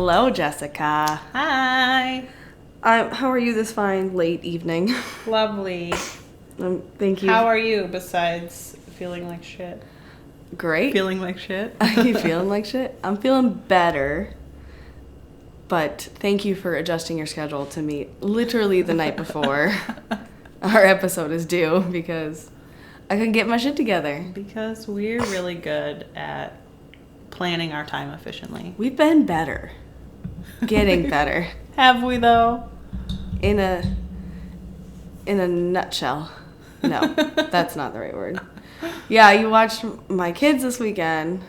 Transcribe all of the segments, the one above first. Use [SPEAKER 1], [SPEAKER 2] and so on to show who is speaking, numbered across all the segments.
[SPEAKER 1] Hello, Jessica.
[SPEAKER 2] Hi.
[SPEAKER 1] How are you this fine late evening?
[SPEAKER 2] Lovely.
[SPEAKER 1] Thank you.
[SPEAKER 2] How are you besides feeling like shit?
[SPEAKER 1] Great.
[SPEAKER 2] Feeling like shit?
[SPEAKER 1] Are you feeling like shit? I'm feeling better. But thank you for adjusting your schedule to meet literally the night before our episode is due because I couldn't get my shit together.
[SPEAKER 2] Because we're really good at planning our time efficiently.
[SPEAKER 1] We've been better. Getting better.
[SPEAKER 2] Have we though?
[SPEAKER 1] In a nutshell. No, that's not the right word. Yeah, you watched my kids this weekend,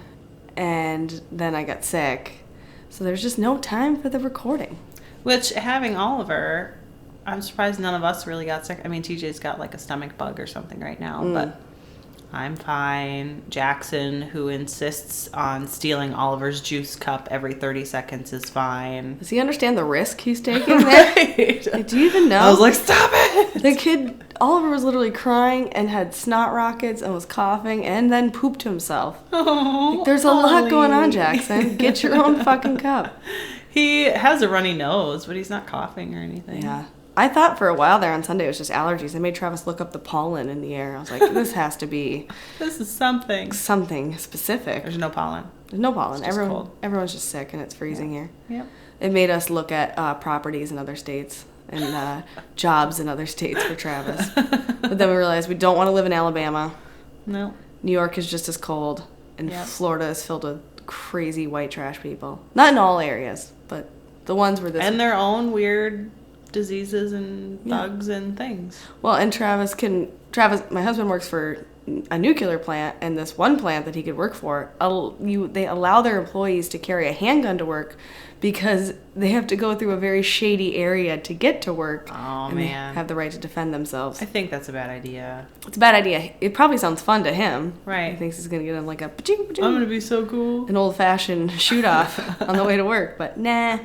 [SPEAKER 1] and then I got sick. So there's just no time for the recording.
[SPEAKER 2] Which, having Oliver, I'm surprised none of us really got sick. I mean, TJ's got like a stomach bug or something right now, but I'm fine. Jackson, who insists on stealing Oliver's juice cup every 30 seconds, is fine.
[SPEAKER 1] Does he understand the risk he's taking there?
[SPEAKER 2] Right.
[SPEAKER 1] Like, do you even know?
[SPEAKER 2] I was like, stop it!
[SPEAKER 1] The kid, Oliver was literally crying and had snot rockets and was coughing and then pooped himself.
[SPEAKER 2] Oh,
[SPEAKER 1] Like, there's a lot going on, Jackson. Get your own fucking cup.
[SPEAKER 2] He has a runny nose, but he's not coughing or anything.
[SPEAKER 1] Yeah. I thought for a while there on Sunday it was just allergies. I made Travis look up the pollen in the air. I was like, this has to be
[SPEAKER 2] This is something.
[SPEAKER 1] something specific.
[SPEAKER 2] There's no pollen.
[SPEAKER 1] There's no pollen.
[SPEAKER 2] It's just cold.
[SPEAKER 1] Everyone's just sick and it's freezing here.
[SPEAKER 2] Yep.
[SPEAKER 1] It made us look at properties in other states and jobs in other states for Travis. But then we realized we don't want to live in Alabama.
[SPEAKER 2] No.
[SPEAKER 1] New York is just as cold, and
[SPEAKER 2] Yep.
[SPEAKER 1] Florida is filled with crazy white trash people. Not in all areas, but the ones where this...
[SPEAKER 2] And their own weird diseases and
[SPEAKER 1] Yeah.
[SPEAKER 2] bugs and things.
[SPEAKER 1] Well, and Travis, my husband works for a nuclear plant, and this one plant that he could work for, they allow their employees to carry a handgun to work because they have to go through a very shady area to get to work.
[SPEAKER 2] Oh,
[SPEAKER 1] and
[SPEAKER 2] man.
[SPEAKER 1] They have the right to defend themselves.
[SPEAKER 2] I think that's a bad idea.
[SPEAKER 1] It's a bad idea. It probably sounds fun to him.
[SPEAKER 2] Right.
[SPEAKER 1] He thinks he's going to get him like a pa-ching, pa-ching,
[SPEAKER 2] I'm going to be so cool.
[SPEAKER 1] an old-fashioned shoot-off on the way to work. But nah,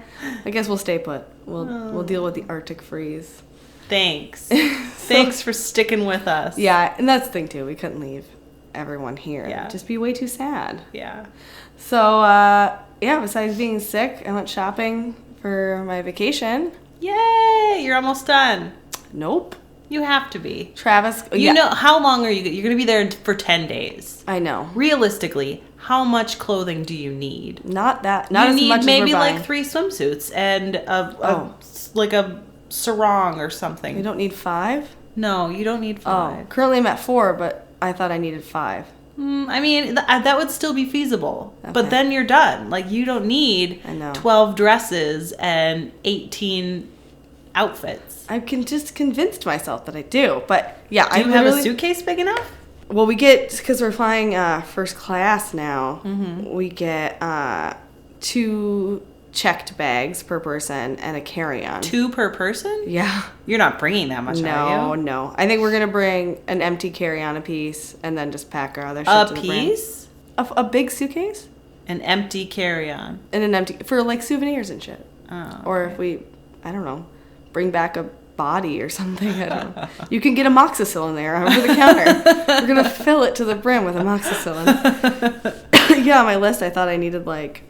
[SPEAKER 1] I guess we'll stay put. We'll deal with the Arctic freeze.
[SPEAKER 2] Thanks. Thanks for sticking with us.
[SPEAKER 1] Yeah, and that's the thing, too. We couldn't leave everyone here.
[SPEAKER 2] Yeah.
[SPEAKER 1] Just be way too sad.
[SPEAKER 2] Yeah.
[SPEAKER 1] So, yeah, besides being sick, I went shopping for my vacation.
[SPEAKER 2] Yay! You're almost done.
[SPEAKER 1] Nope.
[SPEAKER 2] You have to be.
[SPEAKER 1] Travis,
[SPEAKER 2] You know, how long are you? You're going to be there for 10 days.
[SPEAKER 1] I know.
[SPEAKER 2] Realistically, how much clothing do you need?
[SPEAKER 1] Not
[SPEAKER 2] You
[SPEAKER 1] as much
[SPEAKER 2] need
[SPEAKER 1] as
[SPEAKER 2] maybe
[SPEAKER 1] we're buying.
[SPEAKER 2] like 3 swimsuits and like a sarong or something.
[SPEAKER 1] You don't need 5?
[SPEAKER 2] No, you don't need 5.
[SPEAKER 1] Currently I'm at 4, but I thought I needed 5.
[SPEAKER 2] I mean, that would still be feasible.
[SPEAKER 1] Okay.
[SPEAKER 2] But then you're done. Like, you don't need
[SPEAKER 1] I know.
[SPEAKER 2] 12 dresses and 18 outfits.
[SPEAKER 1] I can just convinced myself that I do, but yeah,
[SPEAKER 2] Do you have a suitcase big enough?
[SPEAKER 1] Well, we get, because we're flying first class now,
[SPEAKER 2] Mm-hmm.
[SPEAKER 1] we get 2 checked bags per person and a carry-on.
[SPEAKER 2] 2 per person?
[SPEAKER 1] Yeah.
[SPEAKER 2] You're not bringing that much, are you?
[SPEAKER 1] No. I think we're gonna bring an empty carry-on a piece and then just pack our other shit
[SPEAKER 2] A
[SPEAKER 1] to the brim.
[SPEAKER 2] piece?
[SPEAKER 1] A big suitcase
[SPEAKER 2] An empty carry-on.
[SPEAKER 1] and an empty for like souvenirs and shit.
[SPEAKER 2] Oh.
[SPEAKER 1] Or if we, I don't know, bring back a body or something. I don't know. You can get amoxicillin there over the counter. We're gonna fill it to the brim with amoxicillin. Yeah, on my list I thought I needed like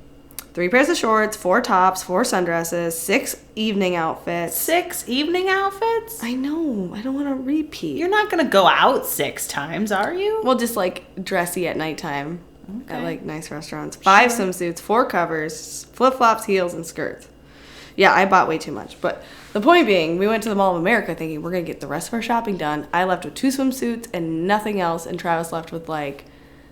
[SPEAKER 1] 3 pairs of shorts, 4 tops, 4 sundresses, 6 evening outfits.
[SPEAKER 2] 6 evening outfits?
[SPEAKER 1] I know. I don't want to repeat.
[SPEAKER 2] You're not going to go out 6 times, are you?
[SPEAKER 1] Well, just like dressy at nighttime at
[SPEAKER 2] Okay.
[SPEAKER 1] like nice restaurants. 5 swimsuits, 4 covers, flip-flops, heels, and skirts. Yeah, I bought way too much. But the point being, we went to the Mall of America thinking we're going to get the rest of our shopping done. I left with 2 swimsuits and nothing else, and Travis left with like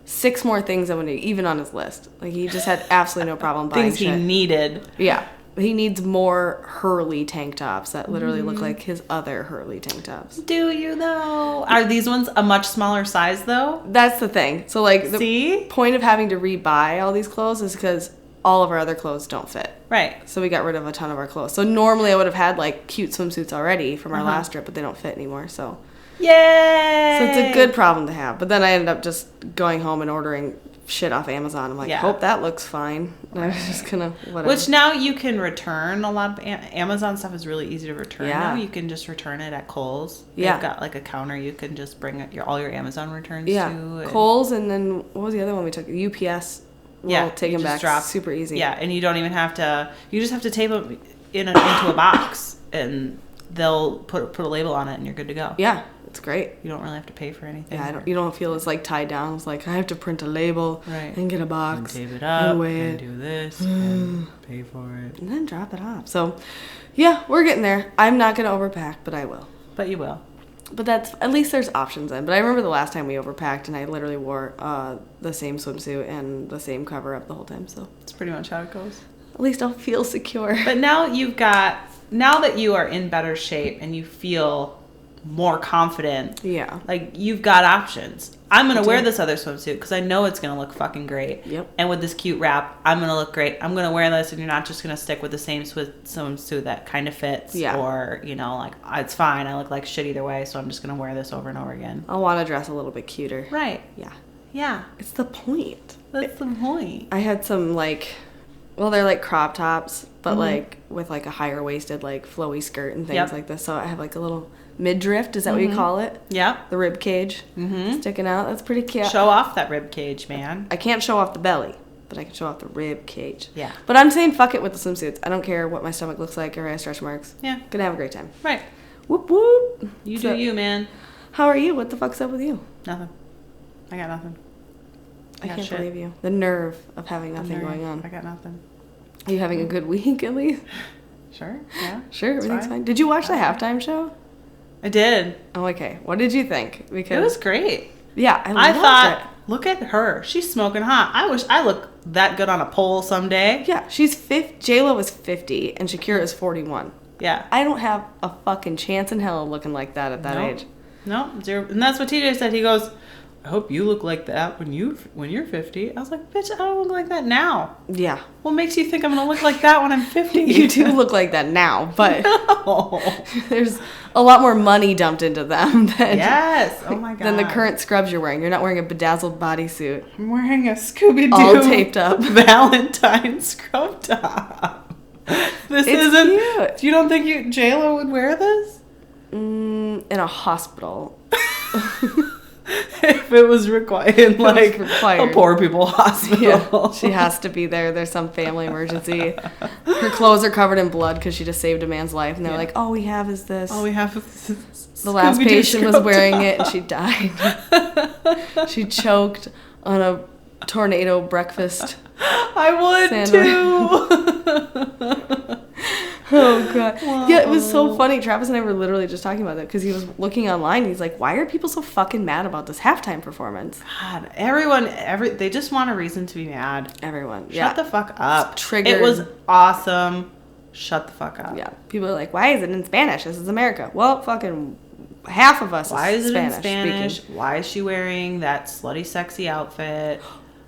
[SPEAKER 1] 6 more things that were even on his list. Like, he just had absolutely no problem buying
[SPEAKER 2] Things he
[SPEAKER 1] shit.
[SPEAKER 2] needed.
[SPEAKER 1] Yeah. He needs more Hurley tank tops that literally look like his other Hurley tank tops.
[SPEAKER 2] Do you, though? Are these ones a much smaller size, though?
[SPEAKER 1] That's the thing. So, like, the
[SPEAKER 2] See?
[SPEAKER 1] point of having to rebuy all these clothes is because all of our other clothes don't fit.
[SPEAKER 2] Right.
[SPEAKER 1] So we got rid of a ton of our clothes. So normally I would have had, like, cute swimsuits already from our last trip, but they don't fit anymore, so...
[SPEAKER 2] Yay!
[SPEAKER 1] So it's a good problem to have. But then I ended up just going home and ordering shit off Amazon. I'm like,
[SPEAKER 2] Yeah.
[SPEAKER 1] hope that looks fine. And I was just gonna, whatever.
[SPEAKER 2] Which now you can return a lot of Amazon stuff is really easy to return
[SPEAKER 1] Yeah.
[SPEAKER 2] now. You can just return it at Kohl's.
[SPEAKER 1] Yeah.
[SPEAKER 2] They've got like a counter you can just bring all your Amazon returns
[SPEAKER 1] Yeah.
[SPEAKER 2] to.
[SPEAKER 1] Kohl's, and then what was the other one we took? UPS we'll take them back super easy.
[SPEAKER 2] Yeah, and you don't even have to. You just have to tape them into a box, and they'll put a label on it, and you're good to go.
[SPEAKER 1] Yeah, it's great.
[SPEAKER 2] You don't really have to pay for anything.
[SPEAKER 1] Yeah, you don't feel it's like tied down. It's like I have to print a label and get a box
[SPEAKER 2] and tape it up
[SPEAKER 1] and weigh
[SPEAKER 2] and do this and pay for it
[SPEAKER 1] and then drop it off. So, yeah, we're getting there. I'm not gonna overpack, but I will.
[SPEAKER 2] But you will.
[SPEAKER 1] But that's at least there's options in. But I remember the last time we overpacked, and I literally wore the same swimsuit and the same cover up the whole time. So
[SPEAKER 2] it's pretty much how it goes.
[SPEAKER 1] At least I'll feel secure.
[SPEAKER 2] But now that you are in better shape and you feel more confident.
[SPEAKER 1] Yeah.
[SPEAKER 2] Like, you've got options. I'm going to wear this other swimsuit because I know it's going to look fucking great.
[SPEAKER 1] Yep.
[SPEAKER 2] And with this cute wrap, I'm going to look great. I'm going to wear this, and you're not just going to stick with the same swimsuit that kind of fits.
[SPEAKER 1] Yeah.
[SPEAKER 2] Or, like, it's fine. I look like shit either way, so I'm just going to wear this over and over again.
[SPEAKER 1] I'll want to dress a little bit cuter.
[SPEAKER 2] Right.
[SPEAKER 1] Yeah.
[SPEAKER 2] Yeah.
[SPEAKER 1] It's the point.
[SPEAKER 2] That's the point.
[SPEAKER 1] I had some, they're like crop tops, but with like a higher waisted, like flowy skirt and things like this. So I have like a little midriff. Is that what you call it?
[SPEAKER 2] Yeah.
[SPEAKER 1] The rib cage sticking out. That's pretty cute.
[SPEAKER 2] Show off that rib cage, man.
[SPEAKER 1] I can't show off the belly, but I can show off the rib cage.
[SPEAKER 2] Yeah.
[SPEAKER 1] But I'm saying fuck it with the swimsuits. I don't care what my stomach looks like or I have stretch marks.
[SPEAKER 2] Yeah.
[SPEAKER 1] Gonna have a great time.
[SPEAKER 2] Right.
[SPEAKER 1] Whoop whoop.
[SPEAKER 2] You do you, man.
[SPEAKER 1] How are you? What the fuck's up with you?
[SPEAKER 2] Nothing. I got nothing.
[SPEAKER 1] I can't believe you. The nerve of having nothing going on.
[SPEAKER 2] I got nothing.
[SPEAKER 1] Are you having a good week at least?
[SPEAKER 2] Sure. Yeah.
[SPEAKER 1] Sure. Everything's fine. Did you watch the halftime show?
[SPEAKER 2] I did.
[SPEAKER 1] Oh, okay. What did you think? Because
[SPEAKER 2] it was great.
[SPEAKER 1] Yeah,
[SPEAKER 2] I thought, look at her. She's smoking hot. I wish I looked that good on a pole someday.
[SPEAKER 1] Yeah, she's 50. J-Lo is 50 and Shakira is 41.
[SPEAKER 2] Yeah.
[SPEAKER 1] I don't have a fucking chance in hell of looking like that at that age.
[SPEAKER 2] No, zero. And that's what TJ said. He goes, I hope you look like that when you're 50. I was like, bitch, I don't look like that now.
[SPEAKER 1] Yeah.
[SPEAKER 2] What makes you think I'm going to look like that when I'm 50?
[SPEAKER 1] You do look like that now, but
[SPEAKER 2] no.
[SPEAKER 1] There's a lot more money dumped into them than,
[SPEAKER 2] oh my God,
[SPEAKER 1] than the current scrubs you're wearing. You're not wearing a bedazzled bodysuit.
[SPEAKER 2] I'm wearing a Scooby-Doo
[SPEAKER 1] all taped up
[SPEAKER 2] Valentine scrub top. This isn't cute. You don't think J-Lo would wear this?
[SPEAKER 1] In a hospital.
[SPEAKER 2] If it was required, a poor people hospital.
[SPEAKER 1] Yeah, she has to be there. There's some family emergency. Her clothes are covered in blood because she just saved a man's life. And they're like, all we have is this.
[SPEAKER 2] All we have is this.
[SPEAKER 1] The last patient was wearing it and she died. She choked on a tornado breakfast.
[SPEAKER 2] I would too.
[SPEAKER 1] Oh, God. Whoa. Yeah, it was so funny. Travis and I were literally just talking about that because he was looking online. He's like, why are people so fucking mad about this halftime performance?
[SPEAKER 2] God, they just want a reason to be mad.
[SPEAKER 1] Everyone.
[SPEAKER 2] Shut the fuck up.
[SPEAKER 1] Triggered.
[SPEAKER 2] It was awesome. Shut the fuck up.
[SPEAKER 1] Yeah. People are like, why is it in Spanish? This is America. Well, fucking half of us
[SPEAKER 2] Why is it
[SPEAKER 1] Spanish
[SPEAKER 2] in Spanish?
[SPEAKER 1] speaking.
[SPEAKER 2] Why is she wearing that slutty sexy outfit?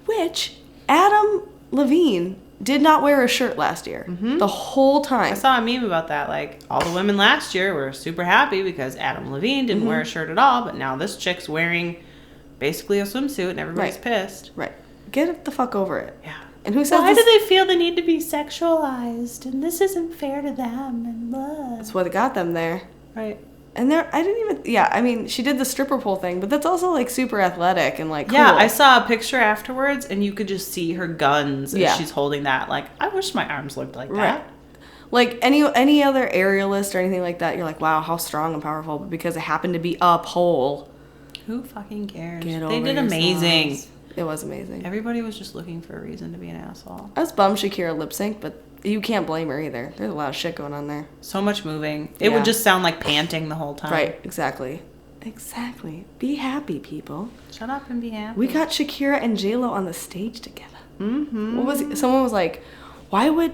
[SPEAKER 1] Which Adam Levine did not wear a shirt last year. The whole time.
[SPEAKER 2] I saw a meme about that. Like, all the women last year were super happy because Adam Levine didn't wear a shirt at all, but now this chick's wearing basically a swimsuit and everybody's pissed.
[SPEAKER 1] Right. Get the fuck over it.
[SPEAKER 2] Yeah.
[SPEAKER 1] And who says
[SPEAKER 2] why do they feel the need to be sexualized and this isn't fair to them and blah.
[SPEAKER 1] That's what got them there.
[SPEAKER 2] Right.
[SPEAKER 1] And she did the stripper pole thing, but that's also like super athletic and like cool.
[SPEAKER 2] Yeah, I saw a picture afterwards and you could just see her guns as she's holding that. Like, I wish my arms looked like that.
[SPEAKER 1] Right. Like any other aerialist or anything like that, you're like, wow, how strong and powerful. But because it happened to be a pole.
[SPEAKER 2] Who fucking cares?
[SPEAKER 1] They
[SPEAKER 2] did amazing.
[SPEAKER 1] It was amazing.
[SPEAKER 2] Everybody was just looking for a reason to be an asshole.
[SPEAKER 1] I was bummed Shakira lip sync, but you can't blame her either. There's a lot of shit going on there.
[SPEAKER 2] So much moving. It would just sound like panting the whole time.
[SPEAKER 1] Right, exactly. Exactly. Be happy, people.
[SPEAKER 2] Shut up and be happy.
[SPEAKER 1] We got Shakira and J-Lo on the stage together.
[SPEAKER 2] Mm-hmm.
[SPEAKER 1] What was it? Someone was like, why would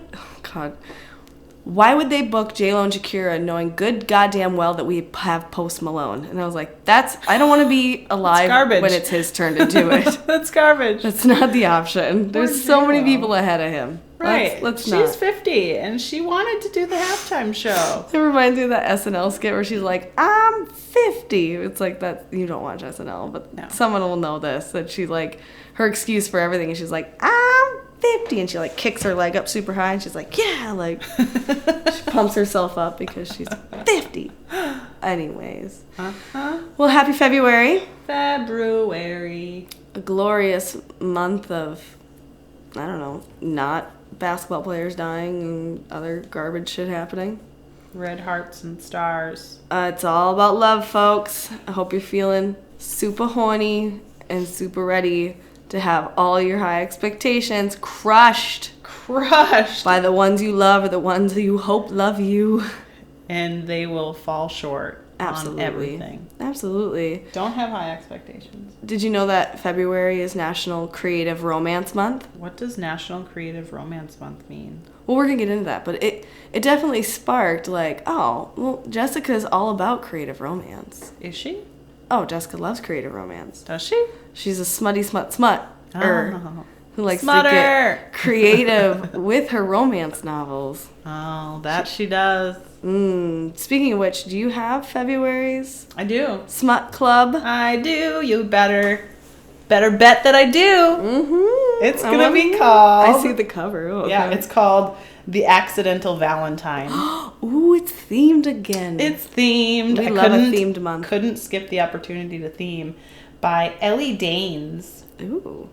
[SPEAKER 1] they book J-Lo and Shakira knowing good goddamn well that we have Post Malone? And I was like, I don't want to be alive when it's his turn to do it.
[SPEAKER 2] That's garbage.
[SPEAKER 1] That's not the option. There's so many people ahead of him.
[SPEAKER 2] Right.
[SPEAKER 1] Let's
[SPEAKER 2] not. She's 50 and she wanted to do the halftime show.
[SPEAKER 1] It reminds me of that SNL skit where she's like, I'm 50. It's like that. You don't watch SNL, but someone will know this. That she's like, her excuse for everything is she's like, I'm 50. And she like kicks her leg up super high and she's like, yeah, like she pumps herself up because she's 50. Anyways. Well, happy February.
[SPEAKER 2] February.
[SPEAKER 1] A glorious month of I don't know, not basketball players dying and other garbage shit happening.
[SPEAKER 2] Red hearts and stars.
[SPEAKER 1] It's all about love, folks. I hope you're feeling super horny and super ready to have all your high expectations crushed by the ones you love or the ones who you hope love you.
[SPEAKER 2] And they will fall short on everything.
[SPEAKER 1] Absolutely.
[SPEAKER 2] Don't have high expectations.
[SPEAKER 1] Did you know that February is National Creative Romance Month?
[SPEAKER 2] What does National Creative Romance Month mean?
[SPEAKER 1] Well, we're going to get into that, but it definitely sparked like, oh, well, Jessica's all about creative romance.
[SPEAKER 2] Is she?
[SPEAKER 1] Oh, Jessica loves creative romance.
[SPEAKER 2] Does she?
[SPEAKER 1] She's a smutty smut who likes
[SPEAKER 2] Smutter.
[SPEAKER 1] to get creative with her romance novels.
[SPEAKER 2] Oh, that she does.
[SPEAKER 1] Speaking of which, do you have February's
[SPEAKER 2] I do.
[SPEAKER 1] Smut Club?
[SPEAKER 2] I do. You better bet that I do.
[SPEAKER 1] Mm-hmm.
[SPEAKER 2] It's going to be called...
[SPEAKER 1] I see the cover. Oh, okay.
[SPEAKER 2] Yeah, it's called The Accidental Valentine.
[SPEAKER 1] Ooh, it's themed again.
[SPEAKER 2] It's themed.
[SPEAKER 1] We love a themed month.
[SPEAKER 2] Couldn't skip the opportunity to theme by Ellie Danes.
[SPEAKER 1] Ooh.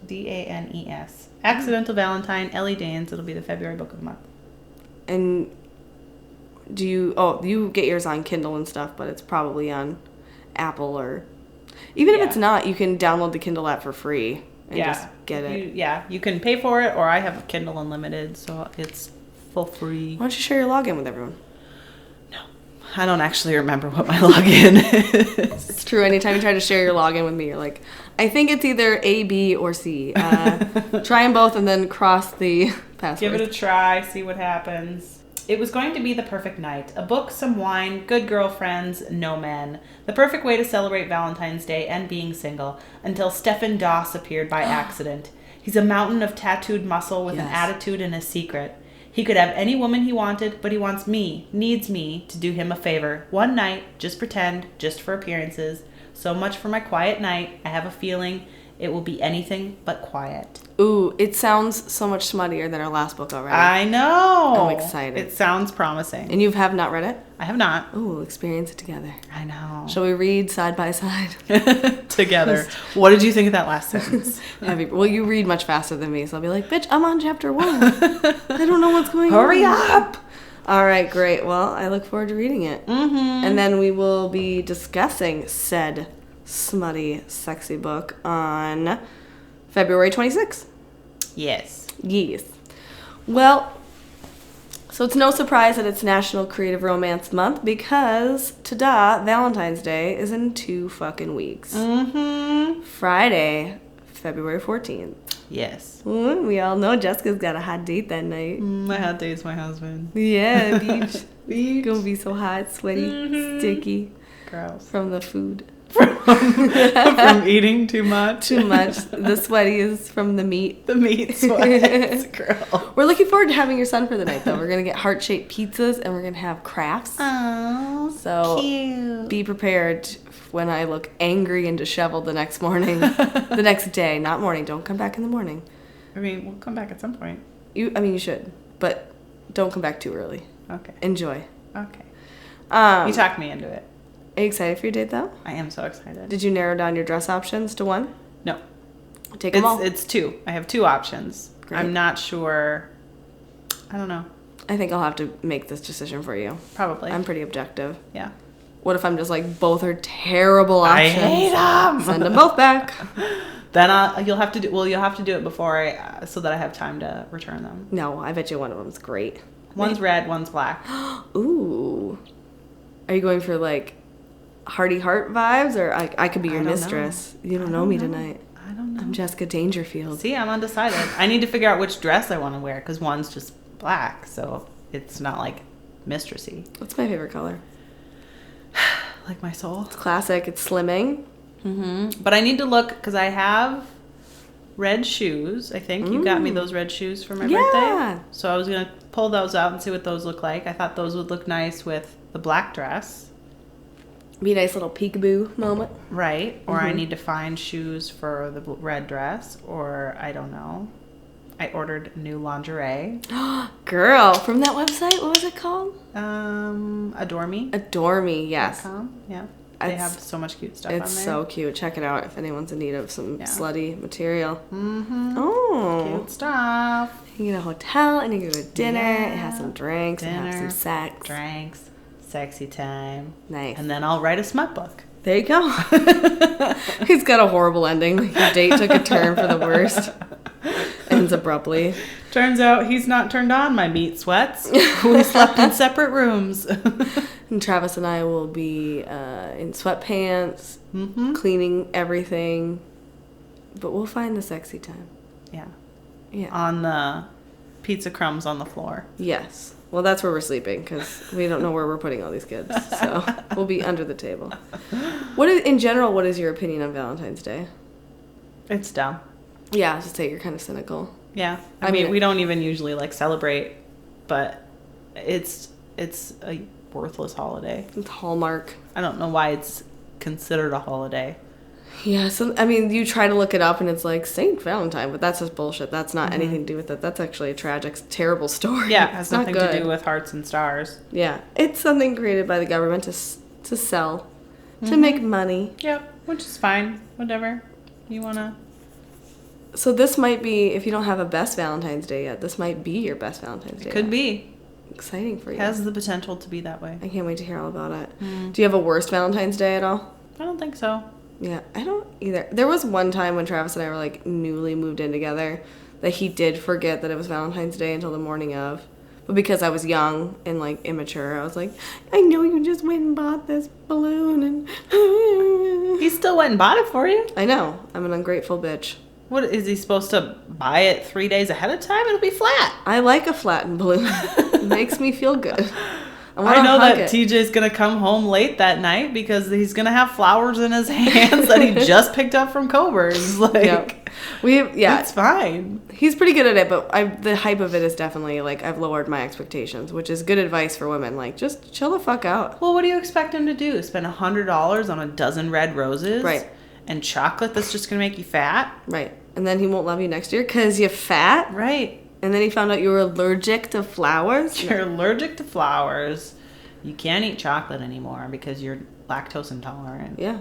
[SPEAKER 2] Danes. Accidental Valentine, Ellie Danes. It'll be the February book of the month.
[SPEAKER 1] And do you get yours on Kindle and stuff, but it's probably on Apple or... Even if it's not, you can download the Kindle app for free and just get it.
[SPEAKER 2] You can pay for it, or I have a Kindle Unlimited, so it's for free.
[SPEAKER 1] Why don't you share your login with everyone?
[SPEAKER 2] No. I don't actually remember what my login is.
[SPEAKER 1] It's true. Anytime you try to share your login with me, you're like, I think it's either A, B, or C. Try them both and then cross the password.
[SPEAKER 2] Give it a try, see what happens. It was going to be the perfect night. A book, some wine, good girlfriends, no men. The perfect way to celebrate Valentine's Day and being single, until Stefan Doss appeared by accident. He's a mountain of tattooed muscle with an attitude and a secret. He could have any woman he wanted, but he wants me, needs me, to do him a favor. One night, just pretend, just for appearances. So much for my quiet night. I have a feeling it will be anything but quiet.
[SPEAKER 1] Ooh, it sounds so much smuttier than our last book already.
[SPEAKER 2] I know.
[SPEAKER 1] I'm excited.
[SPEAKER 2] It sounds promising.
[SPEAKER 1] And you have not read it?
[SPEAKER 2] I have not.
[SPEAKER 1] Ooh, we'll experience it together.
[SPEAKER 2] I know.
[SPEAKER 1] Shall we read side by side?
[SPEAKER 2] Together. What did you think of that last sentence?
[SPEAKER 1] Well, you read much faster than me, so I'll be like, bitch, I'm on chapter 1. I don't know what's going on.
[SPEAKER 2] Hurry up!
[SPEAKER 1] All right, great. Well, I look forward to reading it.
[SPEAKER 2] Mm-hmm.
[SPEAKER 1] And then we will be discussing said smutty, sexy book on February 26th.
[SPEAKER 2] Yes.
[SPEAKER 1] Yes. Well, so it's no surprise that it's National Creative Romance Month because ta-da, Valentine's Day is in 2 fucking weeks.
[SPEAKER 2] Mm-hmm.
[SPEAKER 1] Friday, February 14th.
[SPEAKER 2] Yes.
[SPEAKER 1] Ooh, we all know Jessica's got a hot date that night.
[SPEAKER 2] My hot date's my husband.
[SPEAKER 1] Yeah, beach.
[SPEAKER 2] Beach.
[SPEAKER 1] Gonna be so hot, sweaty, sticky.
[SPEAKER 2] Gross.
[SPEAKER 1] From the food.
[SPEAKER 2] From eating too much.
[SPEAKER 1] Too much. The sweaty is from the meat.
[SPEAKER 2] The meat sweats, girl.
[SPEAKER 1] We're looking forward to having your son for the night, though. We're going to get heart-shaped pizzas, and we're going to have crafts.
[SPEAKER 2] Oh,
[SPEAKER 1] so
[SPEAKER 2] cute.
[SPEAKER 1] Be prepared when I look angry and disheveled the next morning. The next day, not morning. Don't come back in the morning.
[SPEAKER 2] I mean, we'll come back at some point.
[SPEAKER 1] You should, but don't come back too early.
[SPEAKER 2] Okay.
[SPEAKER 1] Enjoy.
[SPEAKER 2] Okay.
[SPEAKER 1] You
[SPEAKER 2] talked me into it.
[SPEAKER 1] Are you excited for your date, though?
[SPEAKER 2] I am so excited.
[SPEAKER 1] Did you narrow down your dress options to 1?
[SPEAKER 2] No.
[SPEAKER 1] Take them all.
[SPEAKER 2] It's 2. I have 2 options.
[SPEAKER 1] Great.
[SPEAKER 2] I'm not sure. I don't know.
[SPEAKER 1] I think I'll have to make this decision for you.
[SPEAKER 2] Probably.
[SPEAKER 1] I'm pretty objective.
[SPEAKER 2] Yeah.
[SPEAKER 1] What if I'm just like, both are terrible options?
[SPEAKER 2] I hate them.
[SPEAKER 1] Send them both back.
[SPEAKER 2] Then you'll have to do it before so that I have time to return them.
[SPEAKER 1] No, I bet you one of them's great.
[SPEAKER 2] One's red, one's black.
[SPEAKER 1] Ooh. Are you going for like Hearty Heart vibes, or I could be your mistress? You don't know me tonight.
[SPEAKER 2] I don't know.
[SPEAKER 1] I'm Jessica Dangerfield.
[SPEAKER 2] See, I'm undecided. I need to figure out which dress I want to wear because one's just black, so it's not like mistressy.
[SPEAKER 1] What's my favorite color?
[SPEAKER 2] Like my soul.
[SPEAKER 1] It's classic. It's slimming.
[SPEAKER 2] Mm-hmm. But I need to look because I have red shoes. I think you got me those red shoes for my birthday. So I was going to pull those out and see what those look like. I thought those would look nice with the black dress.
[SPEAKER 1] Be a nice little peekaboo moment.
[SPEAKER 2] Right. Or I need to find shoes for the red dress, or I don't know. I ordered new lingerie.
[SPEAKER 1] Girl, from that website, what was it called?
[SPEAKER 2] Adore Me.
[SPEAKER 1] Adore Me, yes.
[SPEAKER 2] Yeah. They have so much cute stuff on there.
[SPEAKER 1] It's so cute. Check it out if anyone's in need of some slutty material.
[SPEAKER 2] Mm-hmm.
[SPEAKER 1] Oh.
[SPEAKER 2] Cute stuff.
[SPEAKER 1] You can get a hotel and you can go to dinner and have some drinks
[SPEAKER 2] Dinner,
[SPEAKER 1] and have some sex.
[SPEAKER 2] Drinks. Sexy time.
[SPEAKER 1] Nice.
[SPEAKER 2] And then I'll write a smut book.
[SPEAKER 1] There you go. He's got a horrible ending. Your date took a turn for the worst. Ends abruptly.
[SPEAKER 2] Turns out he's not turned on my meat sweats. We slept in separate rooms.
[SPEAKER 1] And Travis and I will be in sweatpants, cleaning everything. But we'll find the sexy time.
[SPEAKER 2] Yeah.
[SPEAKER 1] Yeah.
[SPEAKER 2] On the pizza crumbs on the floor.
[SPEAKER 1] Yes. Well, that's where we're sleeping because we don't know where we're putting all these kids. So we'll be under the table. In general, what is your opinion on Valentine's Day?
[SPEAKER 2] It's dumb.
[SPEAKER 1] Yeah, I was just say you're kind of cynical.
[SPEAKER 2] Yeah. I mean, we don't even usually celebrate, but it's a worthless holiday.
[SPEAKER 1] It's Hallmark.
[SPEAKER 2] I don't know why it's considered a holiday.
[SPEAKER 1] Yeah, so I mean, you try to look it up and it's like Saint Valentine, but that's just bullshit. That's not anything to do with it. That's actually a tragic, terrible story.
[SPEAKER 2] Yeah, it has
[SPEAKER 1] it's
[SPEAKER 2] nothing to do with hearts and stars.
[SPEAKER 1] Yeah, it's something created by the government to sell, to make money.
[SPEAKER 2] Yep, which is fine. Whatever you wanna.
[SPEAKER 1] So this might be, if you don't have a best Valentine's Day yet, this might be your best Valentine's Day.
[SPEAKER 2] Could be.
[SPEAKER 1] Exciting for you.
[SPEAKER 2] Has the potential to be that way.
[SPEAKER 1] I can't wait to hear all about it. Do you have a worst Valentine's Day at all?
[SPEAKER 2] I don't think so.
[SPEAKER 1] Yeah, I don't either. There was one time when Travis and I were newly moved in together that he did forget that it was Valentine's Day until the morning of. But because I was young and immature, I was like, I know you just went and bought this balloon and
[SPEAKER 2] He still went and bought it for you?
[SPEAKER 1] I know. I'm an ungrateful bitch.
[SPEAKER 2] What, is he supposed to buy it 3 days ahead of time? It'll be flat.
[SPEAKER 1] I like a flattened balloon. It makes me feel good.
[SPEAKER 2] I know that TJ's going to come home late that night because he's going to have flowers in his hands that he just picked up from Cober's. It's fine.
[SPEAKER 1] He's pretty good at it, but the hype of it is definitely, I've lowered my expectations, which is good advice for women. Just chill the fuck out.
[SPEAKER 2] Well, what do you expect him to do? Spend $100 on a dozen red roses?
[SPEAKER 1] Right.
[SPEAKER 2] And chocolate that's just going to make you fat?
[SPEAKER 1] Right. And then he won't love you next year because you're fat?
[SPEAKER 2] Right.
[SPEAKER 1] And then he found out you were allergic to flowers?
[SPEAKER 2] You're allergic to flowers. You can't eat chocolate anymore because you're lactose intolerant.
[SPEAKER 1] Yeah.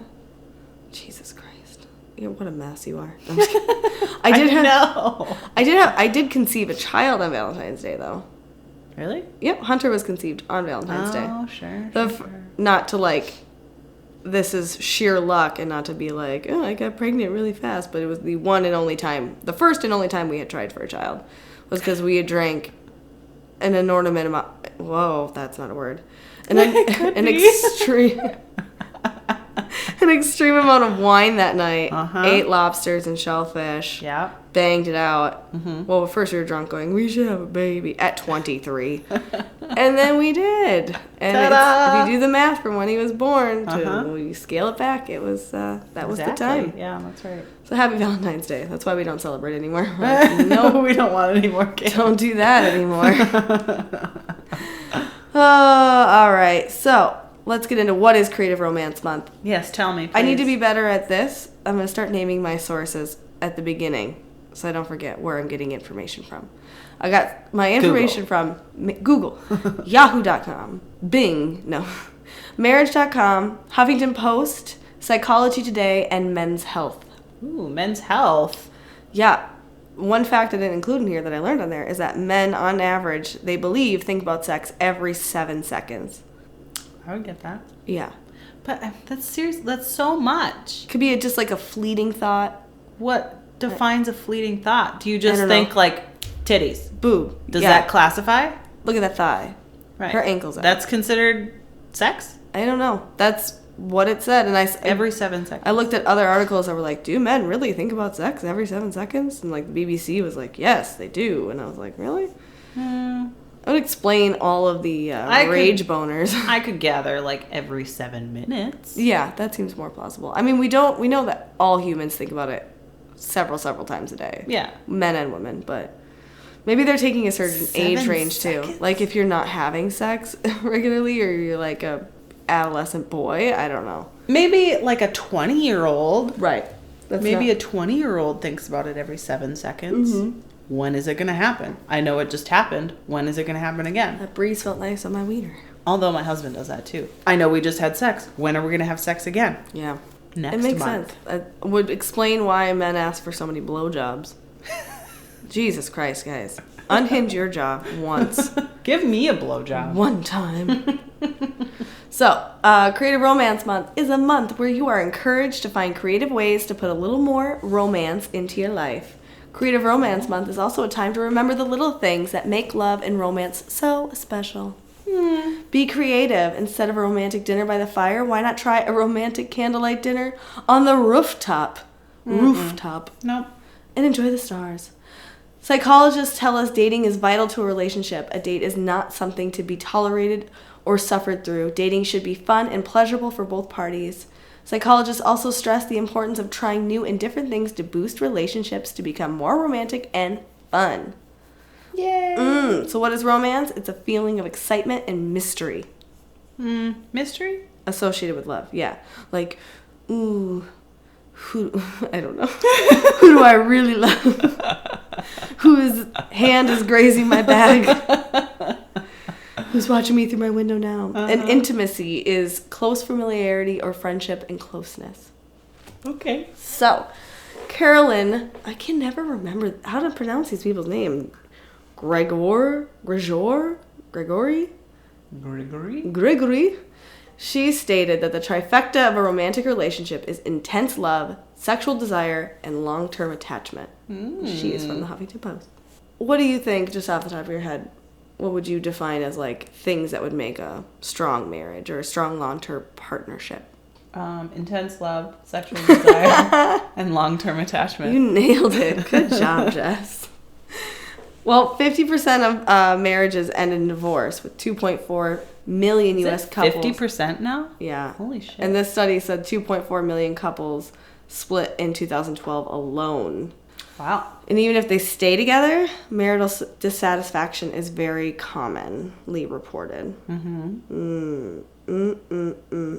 [SPEAKER 1] Jesus Christ. What a mess you are. I did conceive a child on Valentine's Day, though.
[SPEAKER 2] Really?
[SPEAKER 1] Yep. Hunter was conceived on Valentine's Day.
[SPEAKER 2] Oh, sure.
[SPEAKER 1] Not to this is sheer luck and not to be oh, I got pregnant really fast, but it was the one and only time, the first and only time we had tried for a child was because we had drank an inordinate amount. Whoa, that's not a word. An extreme amount of wine that night. Ate lobsters and shellfish.
[SPEAKER 2] Yeah.
[SPEAKER 1] Banged it out. Well, at first we were drunk going, we should have a baby at 23. And then we did. And if you do the math from when he was born when you scale it back, it was that was the time.
[SPEAKER 2] Yeah, that's right.
[SPEAKER 1] So happy Valentine's Day. That's why we don't celebrate anymore.
[SPEAKER 2] No, we don't want any more kids.
[SPEAKER 1] Don't do that anymore. All right. So let's get into what is Creative Romance Month.
[SPEAKER 2] Yes, tell me, please.
[SPEAKER 1] I need to be better at this. I'm going to start naming my sources at the beginning so I don't forget where I'm getting information from. I got my information from Google, Yahoo.com, Bing, Marriage.com, Huffington Post, Psychology Today, and Men's Health.
[SPEAKER 2] Ooh, Men's Health.
[SPEAKER 1] Yeah. One fact I didn't include in here that I learned on there is that men, on average, they think about sex every 7 seconds.
[SPEAKER 2] I would get that.
[SPEAKER 1] Yeah.
[SPEAKER 2] But that's serious. That's so much.
[SPEAKER 1] Could be just a fleeting thought.
[SPEAKER 2] What defines a fleeting thought? Do you just think titties?
[SPEAKER 1] Boob.
[SPEAKER 2] Does that classify?
[SPEAKER 1] Look at that thigh.
[SPEAKER 2] Right.
[SPEAKER 1] Her ankles out.
[SPEAKER 2] That's considered sex?
[SPEAKER 1] I don't know. That's what it said. And
[SPEAKER 2] every 7 seconds.
[SPEAKER 1] I looked at other articles that were like, do men really think about sex every 7 seconds? And the BBC was like, yes, they do. And I was like, really? I would explain all of the rage boners.
[SPEAKER 2] I could gather every 7 minutes.
[SPEAKER 1] Yeah, that seems more plausible. I mean, we know that all humans think about it several times a day.
[SPEAKER 2] Yeah.
[SPEAKER 1] Men and women, but maybe they're taking a certain age range too. If you're not having sex regularly or you're a adolescent boy, I don't know.
[SPEAKER 2] Maybe a 20-year-old.
[SPEAKER 1] Right.
[SPEAKER 2] Maybe a 20-year-old thinks about it every 7 seconds. When is it going to happen? I know it just happened. When is it going to happen again?
[SPEAKER 1] That breeze felt nice on my wiener.
[SPEAKER 2] Although my husband does that too. I know we just had sex. When are we going to have sex again?
[SPEAKER 1] Yeah.
[SPEAKER 2] Next
[SPEAKER 1] It makes
[SPEAKER 2] month.
[SPEAKER 1] sense. It would explain why men ask for so many blowjobs. Jesus Christ, guys. Unhinge your jaw once.
[SPEAKER 2] Give me a blowjob.
[SPEAKER 1] One time. So, Creative Romance Month is a month where you are encouraged to find creative ways to put a little more romance into your life. Creative Romance Month is also a time to remember the little things that make love and romance so special. Be creative. Instead of a romantic dinner by the fire, why not try a romantic candlelight dinner on the rooftop?
[SPEAKER 2] Nope.
[SPEAKER 1] And enjoy the stars. Psychologists tell us dating is vital to a relationship. A date is not something to be tolerated or suffered through. Dating should be fun and pleasurable for both parties. Psychologists also stress the importance of trying new and different things to boost relationships to become more romantic and fun.
[SPEAKER 2] Yay.
[SPEAKER 1] So what is romance? It's a feeling of excitement and mystery
[SPEAKER 2] Mystery?
[SPEAKER 1] associated with love. Yeah. Like, ooh, who, I don't know. Who do I really love? Whose hand is grazing my bag? Who's watching me through my window now? And intimacy is close familiarity or friendship and closeness.
[SPEAKER 2] Okay.
[SPEAKER 1] So, Carolyn, I can never remember how to pronounce these people's names. Gregory? She stated that the trifecta of a romantic relationship is intense love, sexual desire, and long-term attachment. She is from the Huffington Post. What do you think, just off the top of your head, what would you define as like things that would make a strong marriage or a strong long-term partnership?
[SPEAKER 2] Intense love, sexual desire, and long-term attachment.
[SPEAKER 1] You nailed it. Good job, Jess. Well, 50% of marriages end in divorce, with 2.4 million U.S. couples.
[SPEAKER 2] 50% now?
[SPEAKER 1] Yeah.
[SPEAKER 2] Holy shit.
[SPEAKER 1] And this study said 2.4 million couples split in 2012 alone.
[SPEAKER 2] Wow.
[SPEAKER 1] And even if they stay together, marital dissatisfaction is very commonly reported.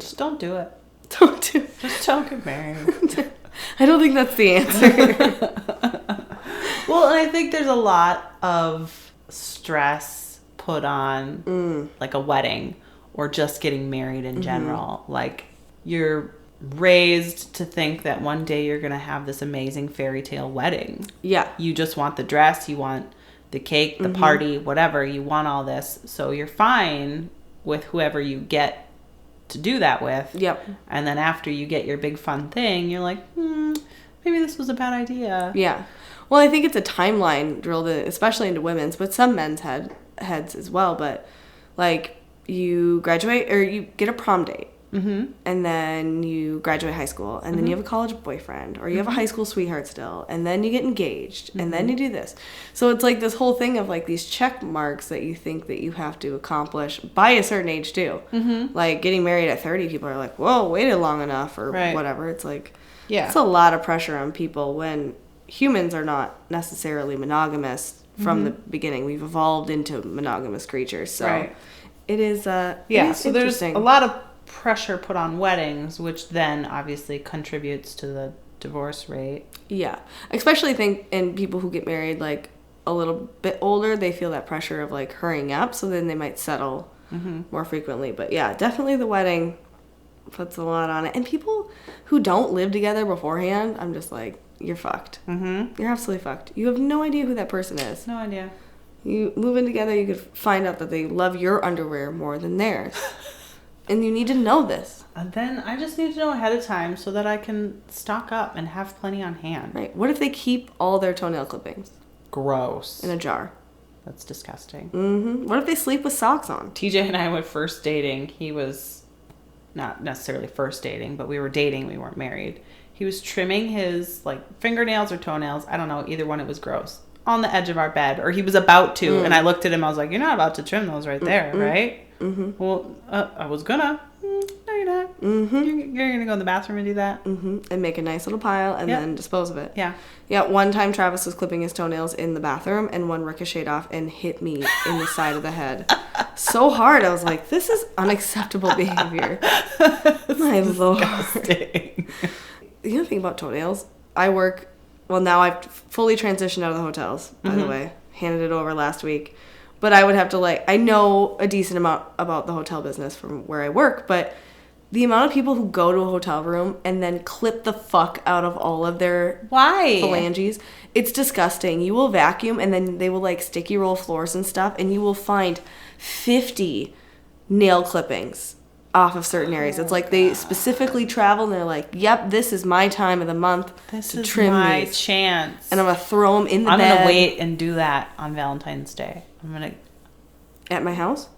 [SPEAKER 2] Just don't do it.
[SPEAKER 1] Don't do it.
[SPEAKER 2] Just don't get married.
[SPEAKER 1] I don't think that's the answer.
[SPEAKER 2] Well, and I think there's a lot of stress put on like a wedding or just getting married in general. Like, you're raised to think that one day you're going to have this amazing fairy tale wedding.
[SPEAKER 1] Yeah.
[SPEAKER 2] You just want the dress, you want the cake, the party, whatever. You want all this. So you're fine with whoever you get to do that with.
[SPEAKER 1] Yep.
[SPEAKER 2] And then after you get your big fun thing, you're like, maybe this was a bad idea.
[SPEAKER 1] Yeah. Well, I think it's a timeline drilled in, especially into women's, but some men's heads as well. But like, you graduate or you get a prom date. And then you graduate high school, and then you have a college boyfriend, or you have a high school sweetheart still, and then you get engaged, and then you do this. So it's like this whole thing of like these check marks that you think that you have to accomplish by a certain age too. Like getting married at 30, people are like, whoa, waited long enough, or whatever. It's like, it's a lot of pressure on people when humans are not necessarily monogamous from the beginning. We've evolved into monogamous creatures. So it is,
[SPEAKER 2] so there's a lot of pressure put on weddings, which then obviously contributes to the divorce rate.
[SPEAKER 1] Yeah. Especially think in people who get married like a little bit older, they feel that pressure of like hurrying up, so then they might settle more frequently. But yeah, definitely the wedding puts a lot on it. And people who don't live together beforehand, I'm just like, you're fucked. You're absolutely fucked. You have no idea who that person is.
[SPEAKER 2] No idea.
[SPEAKER 1] You move in together, you could find out that they love your underwear more than theirs. And you need to know this.
[SPEAKER 2] And then I just need to know ahead of time so that I can stock up and have plenty on hand.
[SPEAKER 1] Right. What if they keep all their toenail clippings?
[SPEAKER 2] Gross.
[SPEAKER 1] In a jar.
[SPEAKER 2] That's disgusting.
[SPEAKER 1] What if they sleep with socks on?
[SPEAKER 2] TJ and I were first dating. He was not necessarily first dating, but we were dating. We weren't married. He was trimming his like fingernails or toenails. I don't know. Either one. It was gross. On the edge of our bed. Or he was about to. And I looked at him. I was like, you're not about to trim those right there, right? Well, I was gonna. No, you're not. You're gonna go in the bathroom and do that.
[SPEAKER 1] And make a nice little pile and then dispose of it.
[SPEAKER 2] Yeah.
[SPEAKER 1] Yeah, one time Travis was clipping his toenails in the bathroom and one ricocheted off and hit me in the side of the head. So hard. I was like, this is unacceptable behavior. My Lord.
[SPEAKER 2] Disgusting.
[SPEAKER 1] You know the thing about toenails? Now I've fully transitioned out of the hotels, by the way. Handed it over last week. But I would have to like, I know a decent amount about the hotel business from where I work, but the amount of people who go to a hotel room and then clip the fuck out of all of their
[SPEAKER 2] Why?
[SPEAKER 1] phalanges, it's disgusting. You will vacuum and then they will like sticky roll floors and stuff, and you will find 50 nail clippings off of certain areas. It's like they specifically travel and they're like, yep, this is my time of the month to trim
[SPEAKER 2] my
[SPEAKER 1] these.
[SPEAKER 2] chance.
[SPEAKER 1] And I'm going to throw them in the
[SPEAKER 2] I'm
[SPEAKER 1] bed.
[SPEAKER 2] going to wait and do that on Valentine's Day. I'm going to...
[SPEAKER 1] At my house?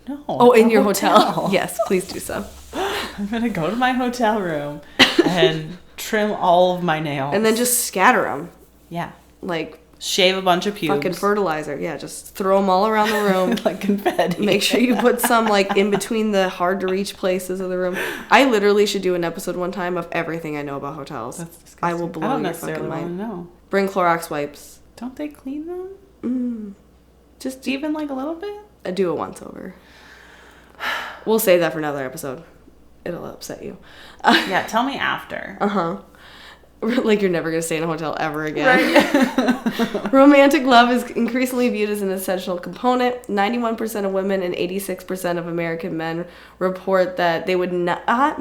[SPEAKER 2] No.
[SPEAKER 1] Oh,
[SPEAKER 2] at
[SPEAKER 1] in
[SPEAKER 2] the
[SPEAKER 1] your hotel? Yes, please do so.
[SPEAKER 2] I'm going to go to my hotel room and trim all of my nails.
[SPEAKER 1] And then just scatter them.
[SPEAKER 2] Yeah.
[SPEAKER 1] Like...
[SPEAKER 2] Shave a bunch of pubes.
[SPEAKER 1] Fucking fertilizer. Yeah, just throw them all around the room.
[SPEAKER 2] Like confetti.
[SPEAKER 1] Make sure you put some like in between the hard to reach places of the room. I literally should do an episode one time of everything I know about hotels.
[SPEAKER 2] That's disgusting.
[SPEAKER 1] I will blow
[SPEAKER 2] I don't
[SPEAKER 1] your
[SPEAKER 2] necessarily
[SPEAKER 1] fucking
[SPEAKER 2] want
[SPEAKER 1] mind.
[SPEAKER 2] to know.
[SPEAKER 1] Bring Clorox wipes.
[SPEAKER 2] Don't they clean them?
[SPEAKER 1] Just
[SPEAKER 2] Even like a little bit?
[SPEAKER 1] do a once over. We'll save that for another episode. It'll upset you.
[SPEAKER 2] Yeah, tell me after.
[SPEAKER 1] Like you're never going to stay in a hotel ever again. Right. Romantic love is increasingly viewed as an essential component. 91% of women and 86% of American men report that they would not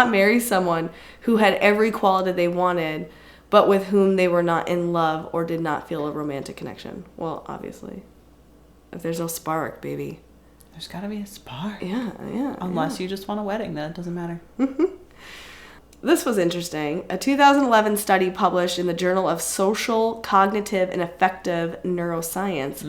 [SPEAKER 1] marry someone who had every quality they wanted, but with whom they were not in love or did not feel a romantic connection. Well, obviously. If there's no spark, baby.
[SPEAKER 2] There's got to be a spark.
[SPEAKER 1] Yeah.
[SPEAKER 2] Unless you just want a wedding, then it doesn't matter.
[SPEAKER 1] This was interesting. A 2011 study published in the Journal of Social, Cognitive, and Affective Neuroscience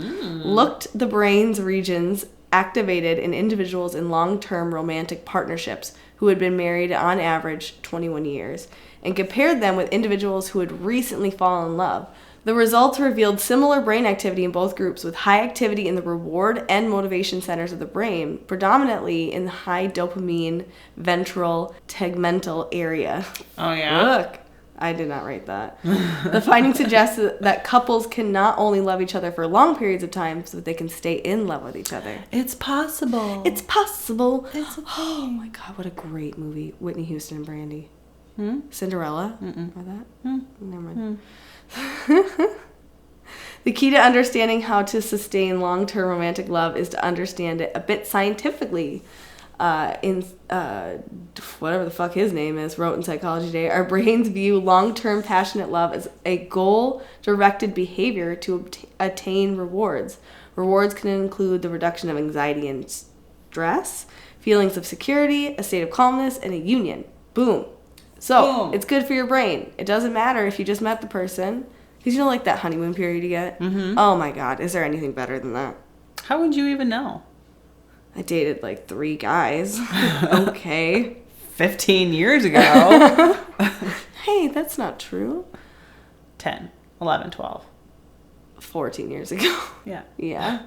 [SPEAKER 1] looked the brain's regions activated in individuals in long-term romantic partnerships who had been married on average 21 years and compared them with individuals who had recently fallen in love. The results revealed similar brain activity in both groups, with high activity in the reward and motivation centers of the brain, predominantly in the high dopamine ventral tegmental area.
[SPEAKER 2] Oh, yeah?
[SPEAKER 1] Look, I did not write that. The finding suggests that couples can not only love each other for long periods of time, so that they can stay in love with each other.
[SPEAKER 2] It's possible.
[SPEAKER 1] It's possible.
[SPEAKER 2] It's a
[SPEAKER 1] Oh
[SPEAKER 2] thing.
[SPEAKER 1] my God, what a great movie. Whitney Houston and Brandy.
[SPEAKER 2] Hmm?
[SPEAKER 1] Cinderella?
[SPEAKER 2] Mm-mm.
[SPEAKER 1] Or that?
[SPEAKER 2] Hmm.
[SPEAKER 1] Never mind. The key to understanding how to sustain long-term romantic love is to understand it a bit scientifically. Whatever the fuck his name is, wrote in Psychology Today, our brains view long-term passionate love as a goal-directed behavior to attain rewards. Rewards can include the reduction of anxiety and stress, feelings of security, a state of calmness, and a union. Boom. So, it's good for your brain. It doesn't matter if you just met the person. Because you know, like that honeymoon period you get? Mm-hmm. Oh my God, is there anything better than that?
[SPEAKER 2] How would you even know?
[SPEAKER 1] I dated like 3 guys. Okay.
[SPEAKER 2] 15 years ago.
[SPEAKER 1] Hey, that's not true.
[SPEAKER 2] 10, 11, 12.
[SPEAKER 1] 14 years ago.
[SPEAKER 2] Yeah.
[SPEAKER 1] Yeah.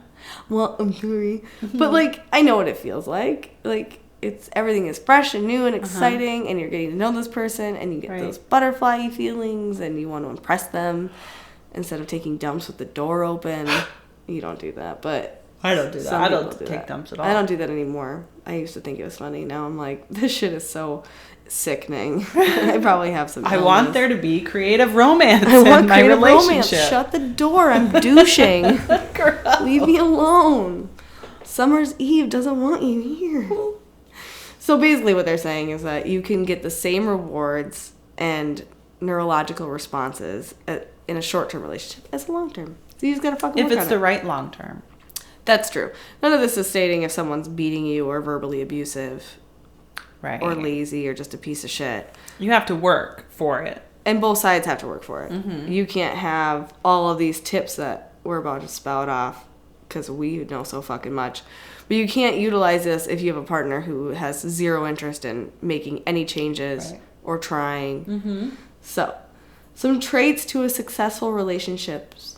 [SPEAKER 1] Well, I'm sorry. But like, I know what it feels like. Like, everything is fresh and new and exciting, and you're getting to know this person, and you get those butterfly feelings, and you want to impress them instead of taking dumps with the door open. You don't do that, but
[SPEAKER 2] I don't do that.
[SPEAKER 1] some
[SPEAKER 2] I
[SPEAKER 1] people
[SPEAKER 2] don't
[SPEAKER 1] do
[SPEAKER 2] take
[SPEAKER 1] that.
[SPEAKER 2] dumps at all.
[SPEAKER 1] I don't do that anymore. I used to think it was funny. Now I'm like, this shit is so sickening. I probably have some.
[SPEAKER 2] I want there to be creative romance
[SPEAKER 1] I want
[SPEAKER 2] in my
[SPEAKER 1] creative
[SPEAKER 2] relationship.
[SPEAKER 1] romance. Shut the door. I'm douching. Leave me alone. Summer's Eve doesn't want you here. So basically what they're saying is that you can get the same rewards and neurological responses in a short-term relationship as a long-term. So you just gotta fucking work
[SPEAKER 2] If it's
[SPEAKER 1] on
[SPEAKER 2] the
[SPEAKER 1] it.
[SPEAKER 2] right long term.
[SPEAKER 1] That's true. None of this is stating if someone's beating you or verbally abusive
[SPEAKER 2] Right.
[SPEAKER 1] or lazy or just a piece of shit.
[SPEAKER 2] You have to work for it.
[SPEAKER 1] And both sides have to work for it. Mm-hmm. You can't have all of these tips that we're about to spout off because we know so fucking much. But you can't utilize this if you have a partner who has zero interest in making any changes or trying. Mm-hmm. So, some traits to a successful relationships.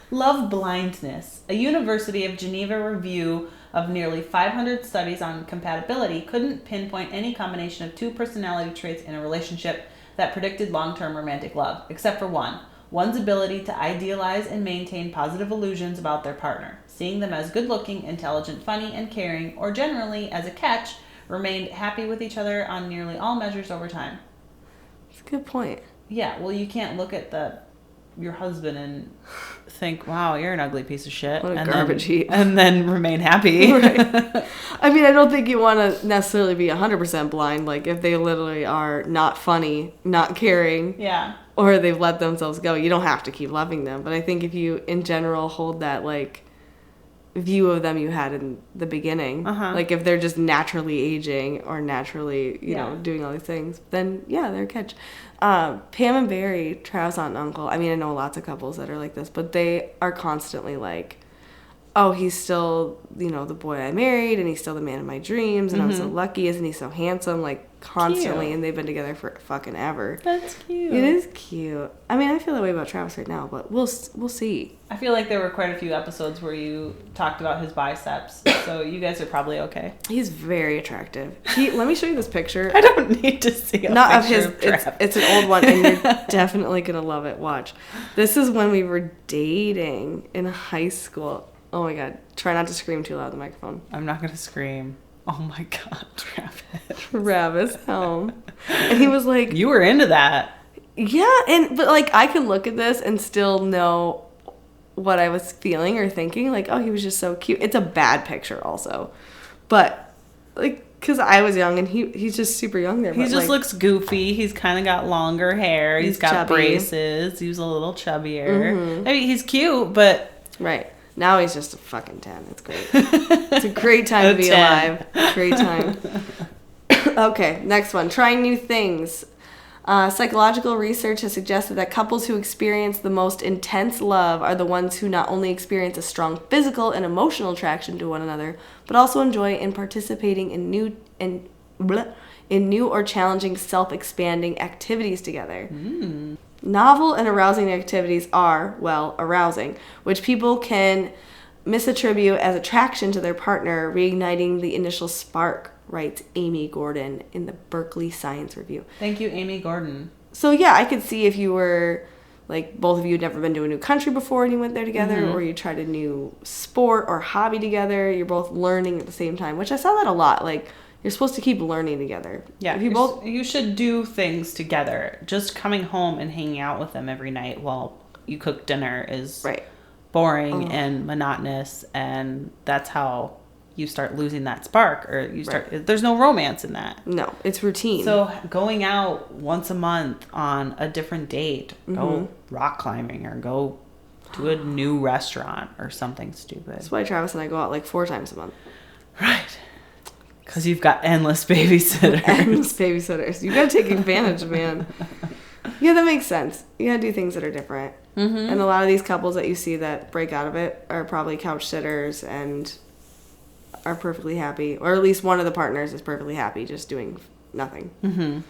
[SPEAKER 2] Love blindness. A University of Geneva review of nearly 500 studies on compatibility couldn't pinpoint any combination of 2 personality traits in a relationship that predicted long-term romantic love, except for one. One's ability to idealize and maintain positive illusions about their partner, seeing them as good-looking, intelligent, funny, and caring, or generally, as a catch, remained happy with each other on nearly all measures over time.
[SPEAKER 1] That's a good point.
[SPEAKER 2] Yeah, well, you can't look at the your husband and think, wow, you're an ugly piece of shit.
[SPEAKER 1] What a
[SPEAKER 2] and
[SPEAKER 1] garbage heap.
[SPEAKER 2] And then remain happy.
[SPEAKER 1] Right. I mean, I don't think you want to necessarily be 100% blind. Like, if they literally are not funny, not caring,
[SPEAKER 2] Yeah.
[SPEAKER 1] or they've let themselves go, you don't have to keep loving them. But I think if you, in general, hold that, like, view of them you had in the beginning, like, if they're just naturally aging or naturally, you know, doing all these things, then, yeah, they're a catch. Pam and Barry, Travis' aunt and uncle, I mean, I know lots of couples that are like this, but they are constantly like, oh, he's still, you know, the boy I married, and he's still the man of my dreams, and I'm so lucky, isn't he so handsome, like, constantly,
[SPEAKER 2] Cute.
[SPEAKER 1] and they've been together for fucking ever.
[SPEAKER 2] That's cute.
[SPEAKER 1] It is cute. I mean, I feel that way about Travis right now, but we'll see.
[SPEAKER 2] I feel like there were quite a few episodes where you talked about his biceps, so you guys are probably okay.
[SPEAKER 1] He's very attractive. Let me show you this picture.
[SPEAKER 2] I don't need to see a
[SPEAKER 1] Not of
[SPEAKER 2] picture
[SPEAKER 1] his.
[SPEAKER 2] of Travis.
[SPEAKER 1] It's an old one, and you're definitely gonna love it. Watch. This is when we were dating in high school. Oh my god! Try not to scream too loud in the microphone.
[SPEAKER 2] I'm not gonna scream. Oh my god, Travis.
[SPEAKER 1] Travis Helm, and he was like,
[SPEAKER 2] You were into that.
[SPEAKER 1] yeah, but like I can look at this and still know what I was feeling or thinking. Like, oh, he was just so cute. It's a bad picture, also, but like. Because I was young and he's just super young there.
[SPEAKER 2] He
[SPEAKER 1] but
[SPEAKER 2] just
[SPEAKER 1] like,
[SPEAKER 2] looks goofy. He's kind of got longer hair. He's got
[SPEAKER 1] chubby.
[SPEAKER 2] braces. He was a little chubbier. I mean, he's cute, but...
[SPEAKER 1] Right. Now he's just a fucking 10. It's great. It's a great time to be
[SPEAKER 2] 10.
[SPEAKER 1] alive. Great time. Okay, next one. Trying new things. Psychological research has suggested that couples who experience the most intense love are the ones who not only experience a strong physical and emotional attraction to one another, but also enjoy in participating in new or challenging self-expanding activities together. Novel and arousing activities are, well, arousing, which people can misattribute as attraction to their partner, reigniting the initial spark, writes Amy Gordon in the Berkeley Science Review.
[SPEAKER 2] Thank you, Amy Gordon.
[SPEAKER 1] So yeah, I could see if you were, like, both of you had never been to a new country before and you went there together, or you tried a new sport or hobby together, you're both learning at the same time, which I saw that a lot. Like, you're supposed to keep learning together.
[SPEAKER 2] Yeah,
[SPEAKER 1] if
[SPEAKER 2] you should do things together. Just coming home and hanging out with them every night while you cook dinner is boring and monotonous, and that's how you start losing that spark, or you start. There's no romance in that.
[SPEAKER 1] No, it's routine.
[SPEAKER 2] So going out once a month on a different date, go rock climbing or go to a new restaurant or something stupid.
[SPEAKER 1] That's why Travis and I go out like 4 times a month.
[SPEAKER 2] Right. Because you've got endless babysitters.
[SPEAKER 1] Endless babysitters. You gotta take advantage, man. Yeah, that makes sense. You gotta do things that are different. And a lot of these couples that you see that break out of it are probably couch sitters and are perfectly happy, or at least one of the partners is perfectly happy just doing nothing.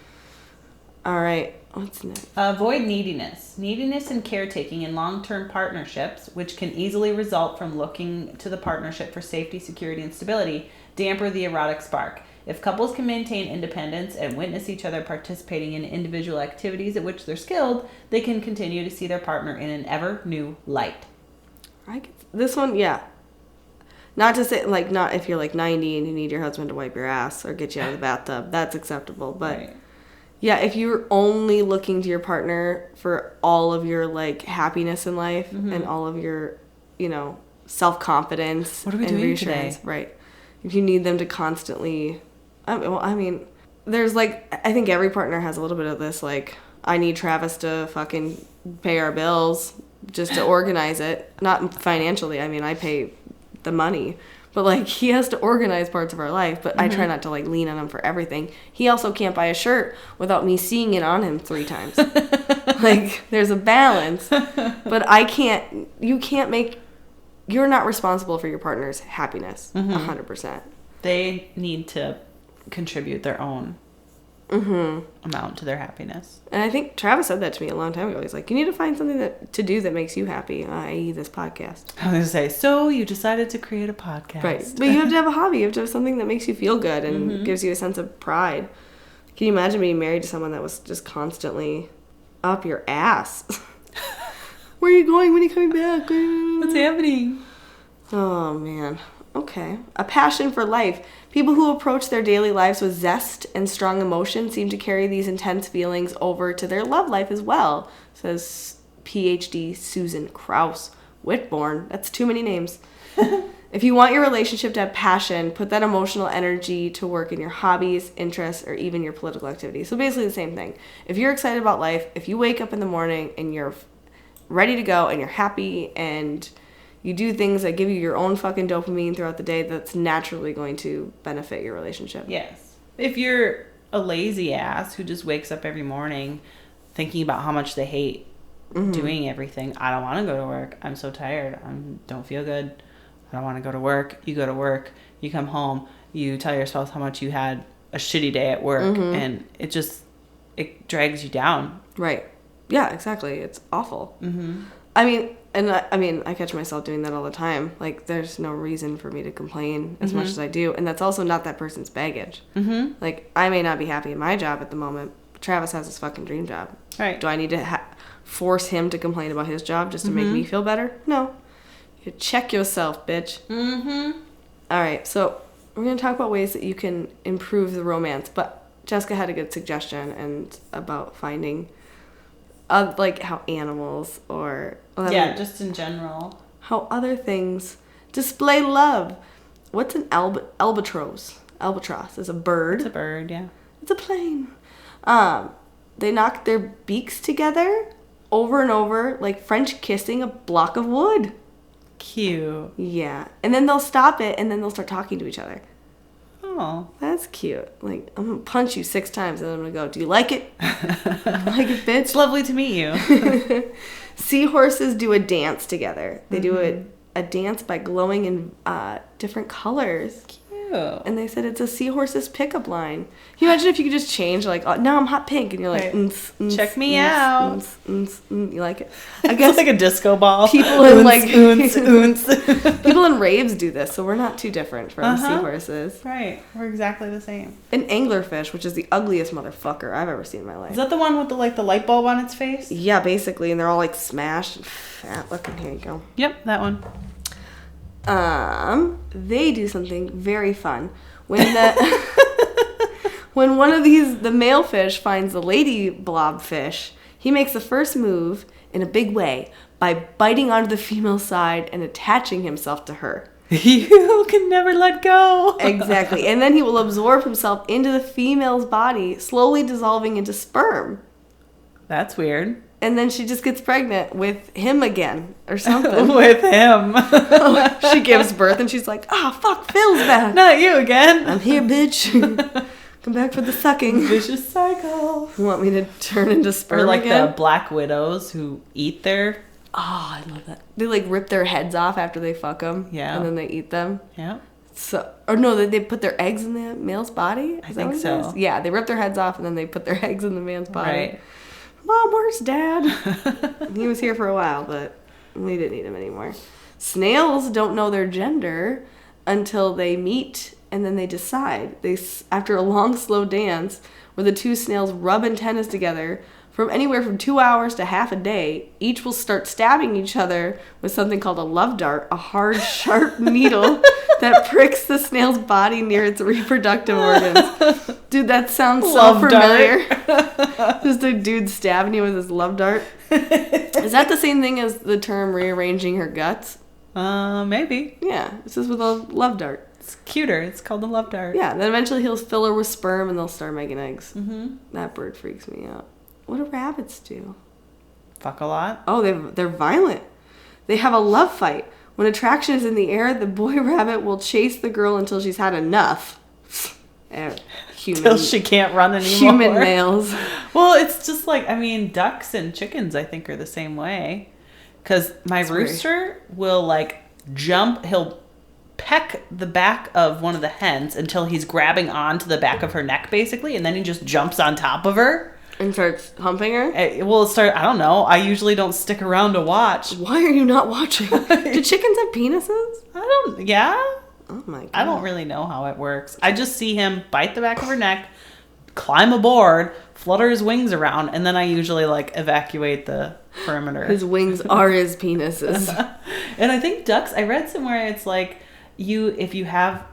[SPEAKER 1] All right, what's next?
[SPEAKER 2] Avoid neediness. Neediness and caretaking in long-term partnerships, which can easily result from looking to the partnership for safety, security, and stability, damper the erotic spark. If couples can maintain independence and witness each other participating in individual activities at which they're skilled, they can continue to see their partner in an ever new light.
[SPEAKER 1] This one, yeah. Not to say, like, not if you're like 90 and you need your husband to wipe your ass or get you out of the bathtub. That's acceptable. But yeah, if you're only looking to your partner for all of your, like, happipiness in life and all of your, you know, self-confidence
[SPEAKER 2] what are we
[SPEAKER 1] and
[SPEAKER 2] doing
[SPEAKER 1] reassurance,
[SPEAKER 2] today?
[SPEAKER 1] right? If you need them to constantly, I mean, there's, like, I think every partner has a little bit of this, like, I need Travis to fucking pay our bills just to organize it. Not financially. I mean, I pay the money, but, like, he has to organize parts of our life, but I try not to, like, lean on him for everything. He also can't buy a shirt without me seeing it on him 3 times. Like, there's a balance, but you're not responsible for your partner's happiness 100%.
[SPEAKER 2] They need to contribute their own amount to their happiness.
[SPEAKER 1] And I think Travis said that to me a long time ago. He's like, you need to find something to do that makes you happy, i.e. this podcast.
[SPEAKER 2] I was going to say, so you decided to create a podcast.
[SPEAKER 1] Right. But you have to have a hobby. You have to have something that makes you feel good and gives you a sense of pride. Can you imagine being married to someone that was just constantly up your ass? Where are you going? When are you coming back?
[SPEAKER 2] What's happening?
[SPEAKER 1] Oh, man. Okay. A passion for life. People who approach their daily lives with zest and strong emotion seem to carry these intense feelings over to their love life as well, says PhD Susan Kraus Whitborn. That's too many names. If you want your relationship to have passion, put that emotional energy to work in your hobbies, interests, or even your political activities. So basically the same thing. If you're excited about life, if you wake up in the morning and you're ready to go and you're happy and you do things that give you your own fucking dopamine throughout the day, that's naturally going to benefit your relationship.
[SPEAKER 2] Yes. If you're a lazy ass who just wakes up every morning thinking about how much they hate doing everything, I don't want to go to work. I'm so tired. I don't feel good. I don't want to go to work. You go to work. You come home. You tell your spouse how much you had a shitty day at work. And it drags you down.
[SPEAKER 1] Right. Yeah, exactly. It's awful. I mean, I catch myself doing that all the time. Like, there's no reason for me to complain as much as I do. And that's also not that person's baggage. Like, I may not be happy in my job at the moment, but Travis has his fucking dream job.
[SPEAKER 2] Right.
[SPEAKER 1] Do I need to force him to complain about his job just to make me feel better? No. You check yourself, bitch. All right, so we're going to talk about ways that you can improve the romance. But Jessica had a good suggestion and about finding, like, how animals or...
[SPEAKER 2] just in general.
[SPEAKER 1] How other things display love. What's an albatross? Albatross is a bird.
[SPEAKER 2] It's a bird, yeah.
[SPEAKER 1] It's a plane. They knock their beaks together over and over, like French kissing a block of wood.
[SPEAKER 2] Cute.
[SPEAKER 1] Yeah. And then they'll stop it, and then they'll start talking to each other.
[SPEAKER 2] Oh.
[SPEAKER 1] That's cute. Like, I'm going to punch you 6 times, and then I'm going to go, do you like it? Like it, bitch?
[SPEAKER 2] It's lovely to meet you.
[SPEAKER 1] Seahorses do a dance together. They do a dance by glowing in different colors.
[SPEAKER 2] Cute.
[SPEAKER 1] And they said it's a seahorse's pickup line. Can you imagine if you could just change, like, oh, now I'm hot pink, and you're like,
[SPEAKER 2] check me out.
[SPEAKER 1] You like it? I guess
[SPEAKER 2] it's like a disco ball.
[SPEAKER 1] People in like
[SPEAKER 2] oons.
[SPEAKER 1] people in raves do this, so we're not too different from seahorses.
[SPEAKER 2] Right, we're exactly the same.
[SPEAKER 1] An anglerfish, which is the ugliest motherfucker I've ever seen in my life.
[SPEAKER 2] Is that the one with the light bulb on its face?
[SPEAKER 1] Yeah, basically, and they're all like smashed and fat looking. Here you go.
[SPEAKER 2] Yep, that one.
[SPEAKER 1] They do something very fun. When when one of the male fish finds the lady blobfish, he makes the first move in a big way by biting onto the female side and attaching himself to her.
[SPEAKER 2] You can never let go.
[SPEAKER 1] Exactly. And then he will absorb himself into the female's body, slowly dissolving into sperm.
[SPEAKER 2] That's weird.
[SPEAKER 1] And then she just gets pregnant with him again or something.
[SPEAKER 2] With him.
[SPEAKER 1] She gives birth and she's like, fuck, Phil's back.
[SPEAKER 2] Not you again.
[SPEAKER 1] I'm here, bitch. Come back for the sucking.
[SPEAKER 2] Vicious cycle.
[SPEAKER 1] You want me to turn into sperm
[SPEAKER 2] Or like
[SPEAKER 1] again?
[SPEAKER 2] the black widows who eat their...
[SPEAKER 1] Oh, I love that. They like rip their heads off after they fuck them.
[SPEAKER 2] Yeah.
[SPEAKER 1] And then they eat them.
[SPEAKER 2] Yeah.
[SPEAKER 1] So, or no, they put their eggs in the male's body?
[SPEAKER 2] I think so.
[SPEAKER 1] Yeah, they rip their heads off and then they put their eggs in the man's body.
[SPEAKER 2] Right.
[SPEAKER 1] Mom, where's Dad? He was here for a while, but we didn't need him anymore. Snails don't know their gender until they meet and then they decide. After a long, slow dance where the two snails rub antennas together from anywhere from 2 hours to half a day, each will start stabbing each other with something called a love dart, a hard, sharp needle that pricks the snail's body near its reproductive organs. Dude, that sounds so
[SPEAKER 2] love
[SPEAKER 1] familiar. Just a dude stabbing you with his love dart. Is that the same thing as the term rearranging her guts?
[SPEAKER 2] Maybe.
[SPEAKER 1] Yeah, this is with a love dart.
[SPEAKER 2] It's cuter. It's called the love dart.
[SPEAKER 1] Yeah, then eventually he'll fill her with sperm and they'll start making eggs. That bird freaks me out. What do rabbits do?
[SPEAKER 2] Fuck a lot.
[SPEAKER 1] Oh, they're violent. They have a love fight. When attraction is in the air, the boy rabbit will chase the girl until she's had enough.
[SPEAKER 2] Until she can't run anymore.
[SPEAKER 1] Human males.
[SPEAKER 2] Well, it's just like, I mean, ducks and chickens, I think, are the same way. Because my rooster will, like, jump. He'll peck the back of one of the hens until he's grabbing onto the back of her neck, basically. And then he just jumps on top of her.
[SPEAKER 1] And starts humping her?
[SPEAKER 2] I don't know. I usually don't stick around to watch.
[SPEAKER 1] Why are you not watching? Do chickens have penises?
[SPEAKER 2] Yeah?
[SPEAKER 1] Oh my God.
[SPEAKER 2] I don't really know how it works. I just see him bite the back of her neck, climb aboard, flutter his wings around, and then I usually, like, evacuate the perimeter.
[SPEAKER 1] His wings are his penises.
[SPEAKER 2] And I think ducks, I read somewhere it's like, if you have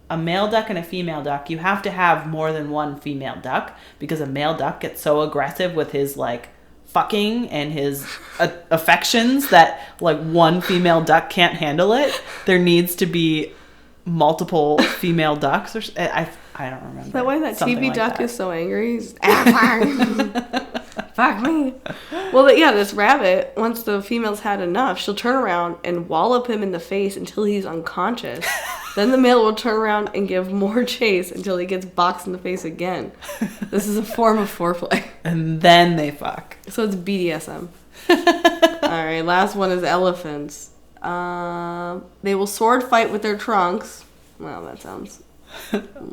[SPEAKER 2] a male duck and a female duck, you have to have more than one female duck because a male duck gets so aggressive with his, like, fucking and his affections that like one female duck can't handle it, there needs to be multiple female ducks, or I don't remember.
[SPEAKER 1] Is that why that
[SPEAKER 2] Something
[SPEAKER 1] TV
[SPEAKER 2] like
[SPEAKER 1] duck
[SPEAKER 2] that.
[SPEAKER 1] is so angry? He's, fuck me. Well, this rabbit, once the female's had enough, she'll turn around and wallop him in the face until he's unconscious. Then the male will turn around and give more chase until he gets boxed in the face again. This is a form of foreplay.
[SPEAKER 2] And then they fuck.
[SPEAKER 1] So it's BDSM. All right, last one is elephants. They will sword fight with their trunks. Well, that sounds...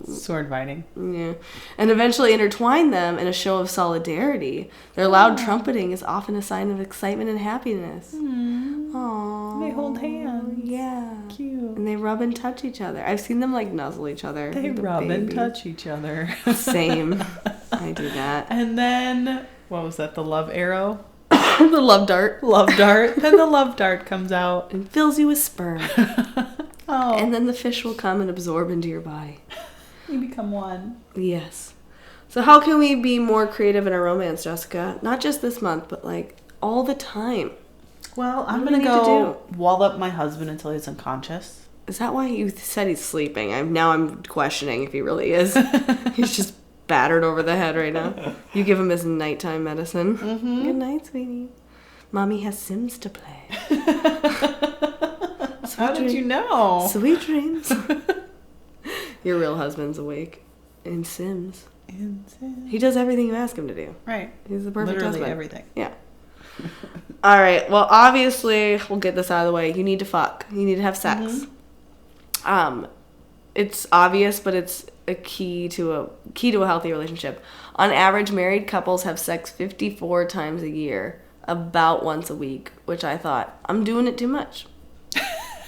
[SPEAKER 2] Sword fighting.
[SPEAKER 1] Yeah. And eventually intertwine them in a show of solidarity. Their loud trumpeting is often a sign of excitement and happiness. Aww.
[SPEAKER 2] They hold hands.
[SPEAKER 1] Yeah.
[SPEAKER 2] Cute.
[SPEAKER 1] And they rub and touch each other. I've seen them like nuzzle each other.
[SPEAKER 2] They
[SPEAKER 1] with the
[SPEAKER 2] rub and
[SPEAKER 1] baby.
[SPEAKER 2] touch each other.
[SPEAKER 1] Same. I do that.
[SPEAKER 2] And then, what was that? The love arrow?
[SPEAKER 1] The love dart.
[SPEAKER 2] Love dart. Then the love dart comes out.
[SPEAKER 1] And fills you with sperm.
[SPEAKER 2] Oh.
[SPEAKER 1] And then the fish will come and absorb into your body.
[SPEAKER 2] You become one.
[SPEAKER 1] Yes. So how can we be more creative in our romance, Jessica? Not just this month, but like all the time.
[SPEAKER 2] Well, I'm
[SPEAKER 1] What do
[SPEAKER 2] going to
[SPEAKER 1] we need
[SPEAKER 2] go wall up my husband until he's unconscious.
[SPEAKER 1] Is that why you said he's sleeping? I'm questioning if he really is. He's just battered over the head right now. You give him his nighttime medicine.
[SPEAKER 2] Mm-hmm.
[SPEAKER 1] Good night, sweetie. Mommy has Sims to play.
[SPEAKER 2] How did you know?
[SPEAKER 1] Sweet dreams. Your real husband's awake in Sims. He does everything you ask him to do.
[SPEAKER 2] Right.
[SPEAKER 1] He's the perfect
[SPEAKER 2] Literally
[SPEAKER 1] husband.
[SPEAKER 2] everything.
[SPEAKER 1] Yeah. All right. Well, obviously, we'll get this out of the way. You need to fuck. You need to have sex. It's obvious, but it's a key to a healthy relationship. On average, married couples have sex 54 times a year, about once a week, which I thought, I'm doing it too much.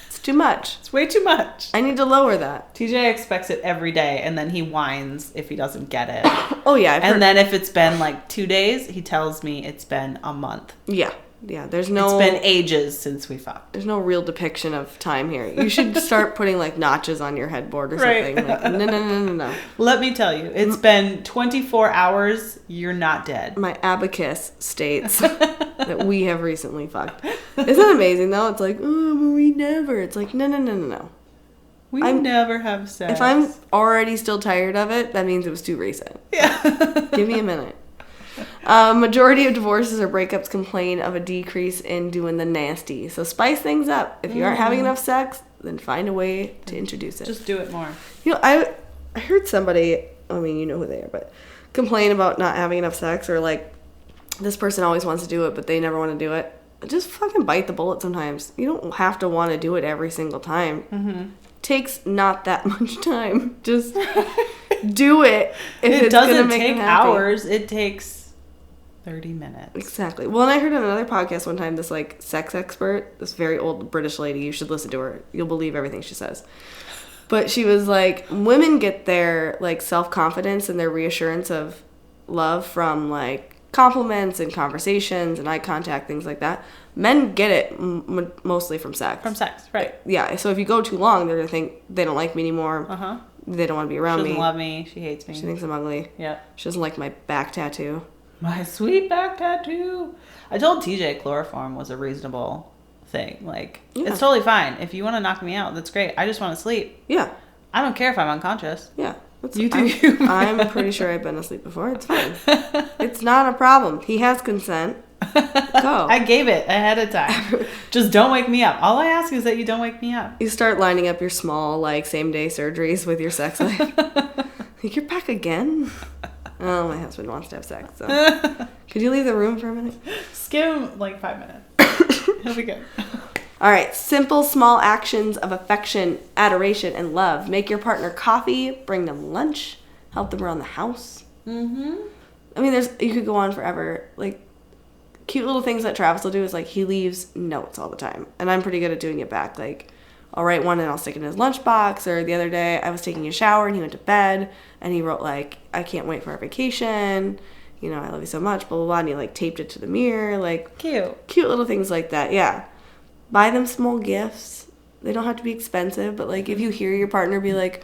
[SPEAKER 1] It's too much.
[SPEAKER 2] It's way too much.
[SPEAKER 1] I need to lower that.
[SPEAKER 2] TJ expects it every day, and then he whines if he doesn't get it.
[SPEAKER 1] Oh, yeah. I've heard-
[SPEAKER 2] And then if it's been like 2 days, he tells me it's been a month.
[SPEAKER 1] Yeah. There's
[SPEAKER 2] It's been ages since we fucked.
[SPEAKER 1] There's no real depiction of time here. You should start putting like notches on your headboard or something.
[SPEAKER 2] Right.
[SPEAKER 1] Like, no.
[SPEAKER 2] Let me tell you, it's been 24 hours. You're not dead.
[SPEAKER 1] My abacus states that we have recently fucked. Isn't that amazing though? It's like, oh, but we never. It's like, no.
[SPEAKER 2] We
[SPEAKER 1] I'm-
[SPEAKER 2] never have sex.
[SPEAKER 1] If I'm already still tired of it, that means it was too recent.
[SPEAKER 2] Yeah.
[SPEAKER 1] Give me a minute. Majority of divorces or breakups complain of a decrease in doing the nasty. So spice things up. If you aren't having enough sex, then find a way to introduce it.
[SPEAKER 2] Just do it more.
[SPEAKER 1] You know, I heard somebody, I mean, you know who they are, but complain about not having enough sex, or like this person always wants to do it, but they never want to do it. Just fucking bite the bullet sometimes. You don't have to want to do it every single time.
[SPEAKER 2] Mm-hmm.
[SPEAKER 1] Takes not that much time. Just do it. If
[SPEAKER 2] It
[SPEAKER 1] it's gonna
[SPEAKER 2] doesn't
[SPEAKER 1] make
[SPEAKER 2] take
[SPEAKER 1] them happy.
[SPEAKER 2] hours. It takes 30 minutes.
[SPEAKER 1] Exactly. Well, and I heard on another podcast one time, this like sex expert, this very old British lady, you should listen to her. You'll believe everything she says. But she was like, women get their like self-confidence and their reassurance of love from like compliments and conversations and eye contact, things like that. Men get it mostly from sex.
[SPEAKER 2] From sex, right.
[SPEAKER 1] Yeah. So if you go too long, they're going to think they don't like me anymore.
[SPEAKER 2] Uh-huh.
[SPEAKER 1] They don't want to be
[SPEAKER 2] She
[SPEAKER 1] around
[SPEAKER 2] doesn't
[SPEAKER 1] me.
[SPEAKER 2] love me. She hates me.
[SPEAKER 1] She thinks I'm ugly.
[SPEAKER 2] Yeah.
[SPEAKER 1] She doesn't like my back tattoo.
[SPEAKER 2] My sweet back tattoo. I told TJ chloroform was a reasonable thing. Like,
[SPEAKER 1] Yeah.
[SPEAKER 2] it's totally fine. If you want to knock me out, that's great. I just want to sleep.
[SPEAKER 1] Yeah.
[SPEAKER 2] I don't care if I'm unconscious.
[SPEAKER 1] Yeah.
[SPEAKER 2] You do you.
[SPEAKER 1] I'm pretty sure I've been asleep before. It's fine. It's not a problem. He has consent. Go.
[SPEAKER 2] I gave it ahead of time. Just don't wake me up. All I ask is that you don't wake me up.
[SPEAKER 1] You start lining up your small, like, same-day surgeries with your sex life. Like, you're back again? Oh, my husband wants to have sex, so. Could you leave the room for a minute?
[SPEAKER 2] Just give him like 5 minutes. He'll be good.
[SPEAKER 1] All right. Simple, small actions of affection, adoration, and love. Make your partner coffee. Bring them lunch. Help them around the house.
[SPEAKER 2] Mm-hmm.
[SPEAKER 1] I mean, you could go on forever. Like, cute little things that Travis will do is, like, he leaves notes all the time. And I'm pretty good at doing it back. Like, I'll write one and I'll stick it in his lunchbox. Or the other day, I was taking a shower and he went to bed. And he wrote, like, I can't wait for our vacation. You know, I love you so much, blah, blah, blah. And he, like, taped it to the mirror. Like,
[SPEAKER 2] Cute
[SPEAKER 1] little things like that, yeah. Buy them small gifts. They don't have to be expensive. But, like, if you hear your partner be like,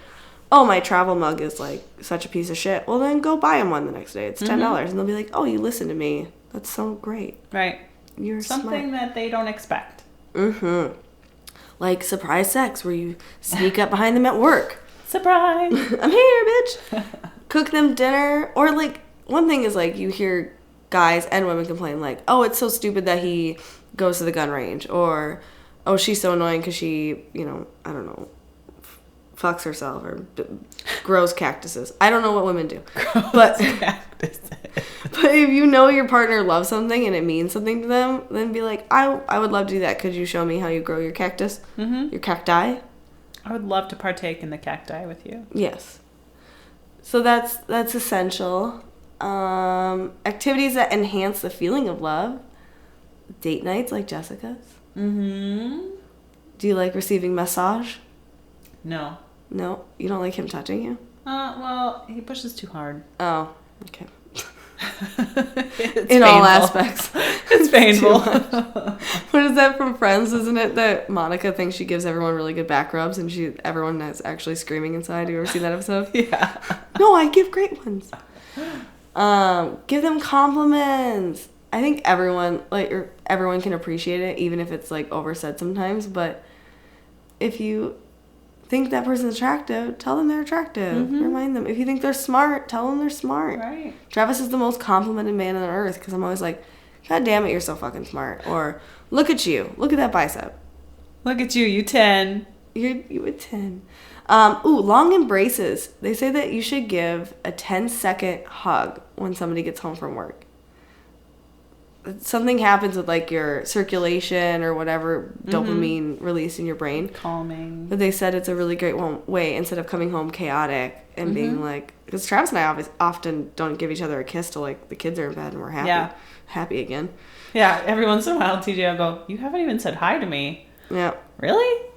[SPEAKER 1] oh, my travel mug is, like, such a piece of shit. Well, then go buy him one the next day. It's $10. And they'll be like, oh, you listened to me. That's so great.
[SPEAKER 2] Right.
[SPEAKER 1] You're
[SPEAKER 2] something
[SPEAKER 1] smart.
[SPEAKER 2] that they don't expect.
[SPEAKER 1] Mm-hmm. Like surprise sex where you sneak up behind them at work.
[SPEAKER 2] Surprise!
[SPEAKER 1] I'm here, bitch. Cook them dinner. Or like, one thing is like you hear guys and women complain like, oh, it's so stupid that he goes to the gun range. Or, oh, she's so annoying because she, you know, I don't know, fucks herself or grows cactuses. I don't know what women do. But if you know your partner loves something and it means something to them, then be like, I would love to do that. Could you show me how you grow your cactus?
[SPEAKER 2] Mm-hmm.
[SPEAKER 1] Your cacti?
[SPEAKER 2] I would love to partake in the cacti with you.
[SPEAKER 1] Yes. So that's essential. Activities that enhance the feeling of love. Date nights like Jessica's.
[SPEAKER 2] Mm-hmm.
[SPEAKER 1] Do you like receiving massage?
[SPEAKER 2] No.
[SPEAKER 1] No? You don't like him touching you?
[SPEAKER 2] Well, he pushes too hard.
[SPEAKER 1] Oh, okay.
[SPEAKER 2] It's
[SPEAKER 1] In all
[SPEAKER 2] painful.
[SPEAKER 1] aspects.
[SPEAKER 2] It's painful.
[SPEAKER 1] What is that from Friends, isn't it? That Monica thinks she gives everyone really good back rubs and everyone is actually screaming inside. Have you ever seen that episode?
[SPEAKER 2] Yeah.
[SPEAKER 1] No, I give great ones. Give them compliments. I think everyone can appreciate it, even if it's like oversaid sometimes. But if you think that person's attractive, tell them they're attractive.
[SPEAKER 2] Mm-hmm.
[SPEAKER 1] Remind them. If you think they're smart, tell them they're smart.
[SPEAKER 2] Right.
[SPEAKER 1] Travis is the most complimented man on earth because I'm always like, God damn it, you're so fucking smart. Or, look at you. Look at that bicep.
[SPEAKER 2] Look at you. You 10.
[SPEAKER 1] You a 10. Long embraces. They say that you should give a 10-second hug when somebody gets home from work. Something happens with like your circulation or whatever dopamine release in your brain.
[SPEAKER 2] Calming.
[SPEAKER 1] But they said it's a really great way instead of coming home chaotic and being like, because Travis and I often don't give each other a kiss till like the kids are in bed and we're happy again.
[SPEAKER 2] Yeah, every once in a while TJ will go, you haven't even said hi to me.
[SPEAKER 1] Yeah.
[SPEAKER 2] Really?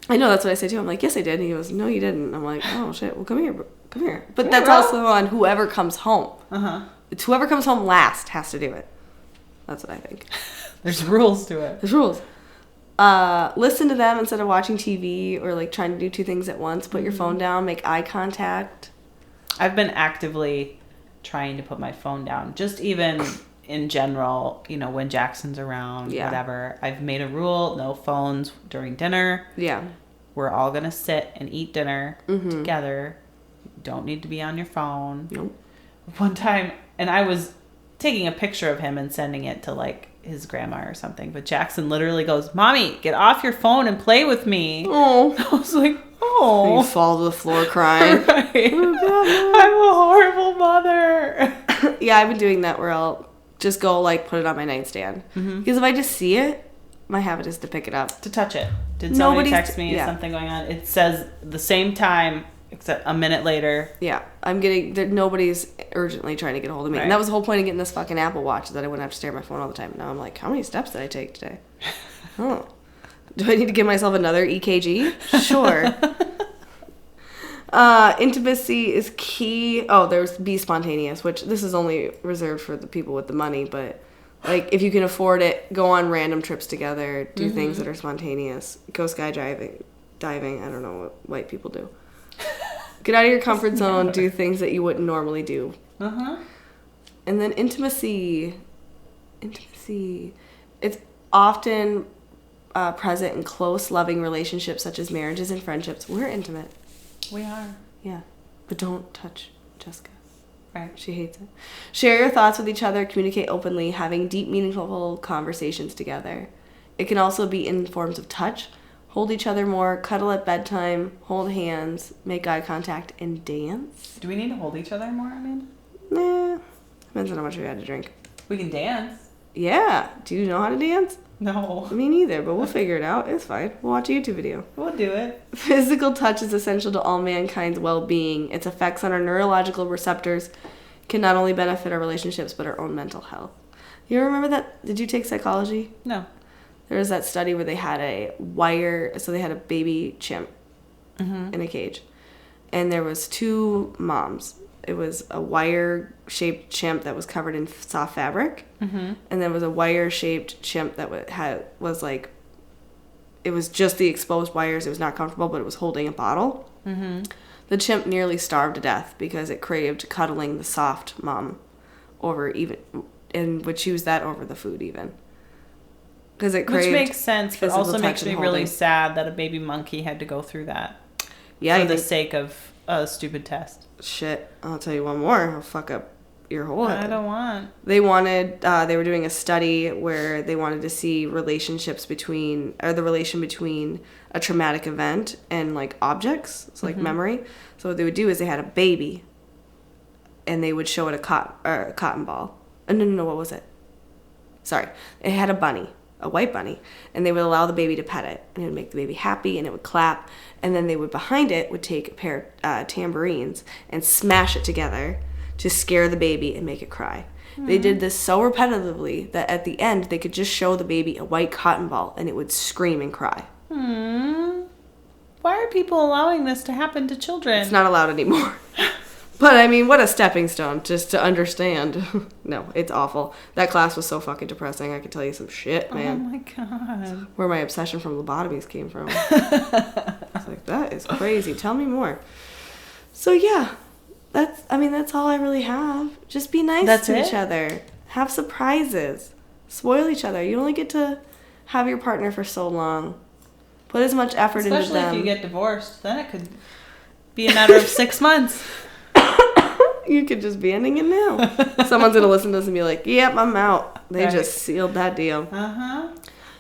[SPEAKER 1] I know, that's what I say too. I'm like, yes I did. And he goes, no you didn't. I'm like, oh shit, well come here. But
[SPEAKER 2] Come
[SPEAKER 1] that's
[SPEAKER 2] here,
[SPEAKER 1] also on whoever comes home.
[SPEAKER 2] Uh-huh.
[SPEAKER 1] It's whoever comes home last has to do it. That's what I think.
[SPEAKER 2] There's rules to it.
[SPEAKER 1] There's rules. Listen to them instead of watching TV or like trying to do two things at once. Put your phone down, make eye contact.
[SPEAKER 2] I've been actively trying to put my phone down. Just even in general, you know, when Jackson's around, whatever. I've made a rule, no phones during dinner.
[SPEAKER 1] Yeah.
[SPEAKER 2] We're all going to sit and eat dinner together. You don't need to be on your phone.
[SPEAKER 1] Nope.
[SPEAKER 2] One time, and I was taking a picture of him and sending it to like his grandma or something, but Jackson literally goes, Mommy, get off your phone and play with me.
[SPEAKER 1] Oh.
[SPEAKER 2] I was like, oh.
[SPEAKER 1] You fall to the floor crying.
[SPEAKER 2] Right. I'm a horrible mother.
[SPEAKER 1] Yeah, I've been doing that where I'll just go like put it on my nightstand. Because if I just see it, my habit is to pick it up.
[SPEAKER 2] To touch it. Did somebody text me?
[SPEAKER 1] Yeah.
[SPEAKER 2] Is something going on? It says the same time, except a minute later.
[SPEAKER 1] Yeah, nobody's urgently trying to get a hold of me.
[SPEAKER 2] Right.
[SPEAKER 1] And that was the whole point of getting this fucking Apple Watch, that I wouldn't have to stare at my phone all the time. Now I'm like, how many steps did I take today? Oh. Do I need to give myself another EKG? Sure. Intimacy is key. Oh, there's be spontaneous, which this is only reserved for the people with the money, but like if you can afford it, go on random trips together, do things that are spontaneous. Go skydiving, diving, I don't know what white people do. Get out of your comfort zone, do things that you wouldn't normally do.
[SPEAKER 2] Uh-huh.
[SPEAKER 1] And then intimacy. It's often present in close, loving relationships such as marriages and friendships. We're intimate.
[SPEAKER 2] We are.
[SPEAKER 1] Yeah. But don't touch Jessica.
[SPEAKER 2] Right.
[SPEAKER 1] She hates it. Share your thoughts with each other, communicate openly, having deep, meaningful conversations together. It can also be in forms of touch. Hold each other more, cuddle at bedtime, hold hands, make eye contact, and dance.
[SPEAKER 2] Do we need to hold each other more, I mean?
[SPEAKER 1] Nah. Depends on how much we had to drink.
[SPEAKER 2] We can dance.
[SPEAKER 1] Yeah. Do you know how to dance?
[SPEAKER 2] No.
[SPEAKER 1] Me neither, but we'll figure it out. It's fine. We'll watch a YouTube video.
[SPEAKER 2] We'll do it.
[SPEAKER 1] Physical touch is essential to all mankind's well-being. Its effects on our neurological receptors can not only benefit our relationships, but our own mental health. You remember that? Did you take psychology?
[SPEAKER 2] No.
[SPEAKER 1] There was that study where they had a baby chimp in a cage. And there was two moms. It was a wire-shaped chimp that was covered in soft fabric. Mm-hmm. And there was a wire-shaped chimp that was like, it was just the exposed wires. It was not comfortable, but it was holding a bottle. Mm-hmm. The chimp nearly starved to death because it craved cuddling the soft mom over even and would choose that over the food even. Because it
[SPEAKER 2] Which
[SPEAKER 1] craved
[SPEAKER 2] makes sense, but
[SPEAKER 1] physical
[SPEAKER 2] also
[SPEAKER 1] touch
[SPEAKER 2] makes
[SPEAKER 1] and
[SPEAKER 2] me really
[SPEAKER 1] holding.
[SPEAKER 2] sad that a baby monkey had to go through that
[SPEAKER 1] Yeah,
[SPEAKER 2] for
[SPEAKER 1] you
[SPEAKER 2] the
[SPEAKER 1] think,
[SPEAKER 2] sake of a stupid test.
[SPEAKER 1] shit, I'll tell you one more. I'll fuck up your whole head.
[SPEAKER 2] I don't want.
[SPEAKER 1] They wanted, they were doing a study where they wanted to see relationships between, or the relation between a traumatic event and like objects, so like memory. So what they would do is they had a baby and they would show it a cotton ball. No, what was it? Sorry. It had a bunny, a white bunny, and they would allow the baby to pet it, and it would make the baby happy, and it would clap, and then they would, behind it, would take a pair of tambourines and smash it together to scare the baby and make it cry. They did this so repetitively that at the end, they could just show the baby a white cotton ball, and it would scream and cry.
[SPEAKER 2] Why are people allowing this to happen to children?
[SPEAKER 1] It's not allowed anymore. But, I mean, what a stepping stone, just to understand. No, it's awful. That class was so fucking depressing. I could tell you some shit,
[SPEAKER 2] Oh
[SPEAKER 1] man.
[SPEAKER 2] my god.
[SPEAKER 1] Where my obsession from lobotomies came from. It's like, that is crazy. Tell me more. So, yeah. That's all I really have. Just be nice
[SPEAKER 2] That's
[SPEAKER 1] to
[SPEAKER 2] it?
[SPEAKER 1] each other. Have surprises. Spoil each other. You only get to have your partner for so long. Put as much effort into
[SPEAKER 2] Especially
[SPEAKER 1] them.
[SPEAKER 2] if you get divorced, then it could be a matter of 6 months.
[SPEAKER 1] You could just be ending it now. Someone's going to listen to this and be like, yep, I'm out. They
[SPEAKER 2] Right.
[SPEAKER 1] just sealed that deal.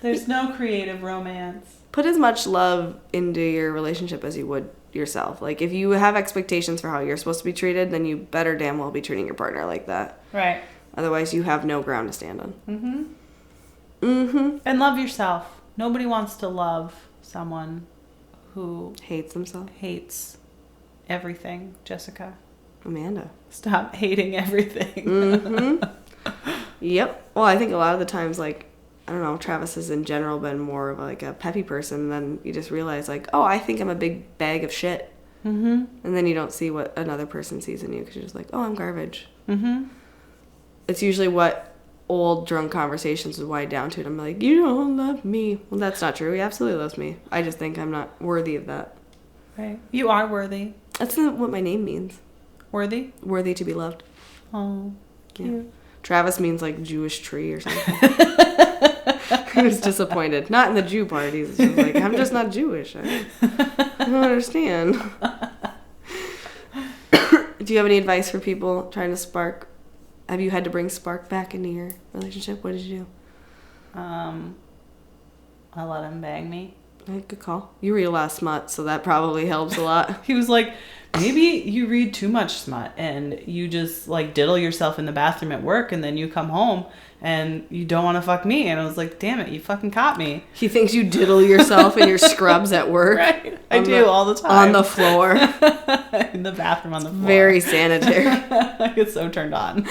[SPEAKER 2] There's no creative romance.
[SPEAKER 1] Put as much love into your relationship as you would yourself. Like, if you have expectations for how you're supposed to be treated, then you better damn well be treating your partner like that.
[SPEAKER 2] Right.
[SPEAKER 1] Otherwise, you have no ground to stand on.
[SPEAKER 2] And love yourself. Nobody wants to love someone who
[SPEAKER 1] Hates himself.
[SPEAKER 2] hates everything, Jessica.
[SPEAKER 1] Amanda.
[SPEAKER 2] Stop hating everything.
[SPEAKER 1] Yep. Well, I think a lot of the times, like, I don't know, Travis has in general been more of like a peppy person. Then you just realize, like, oh, I think I'm a big bag of shit. And then you don't see what another person sees in you because you're just like, oh, I'm garbage. It's usually what old drunk conversations would wind down to. And I'm like, you don't love me. Well, that's not true. He absolutely loves me. I just think I'm not worthy of that.
[SPEAKER 2] Right. You are worthy.
[SPEAKER 1] That's not what my name means.
[SPEAKER 2] Worthy?
[SPEAKER 1] Worthy to be loved.
[SPEAKER 2] Oh, cute.
[SPEAKER 1] Yeah. Travis means like Jewish tree or something. He was disappointed. Not in the Jew part. He's just like, I'm just not Jewish. I don't understand. Do you have any advice for people trying to spark? Have you had to bring spark back into your relationship? What did you do?
[SPEAKER 2] I let him bang me.
[SPEAKER 1] Good call. You read a lot of smut, so that probably helps a lot.
[SPEAKER 2] He was like, maybe you read too much smut and you just like diddle yourself in the bathroom at work and then you come home and you don't want to fuck me. And I was like, damn it, you fucking caught me.
[SPEAKER 1] He thinks you diddle yourself in your scrubs at work.
[SPEAKER 2] Right. I do all the time.
[SPEAKER 1] On the floor.
[SPEAKER 2] In the bathroom on the floor.
[SPEAKER 1] Very sanitary.
[SPEAKER 2] I get so turned on.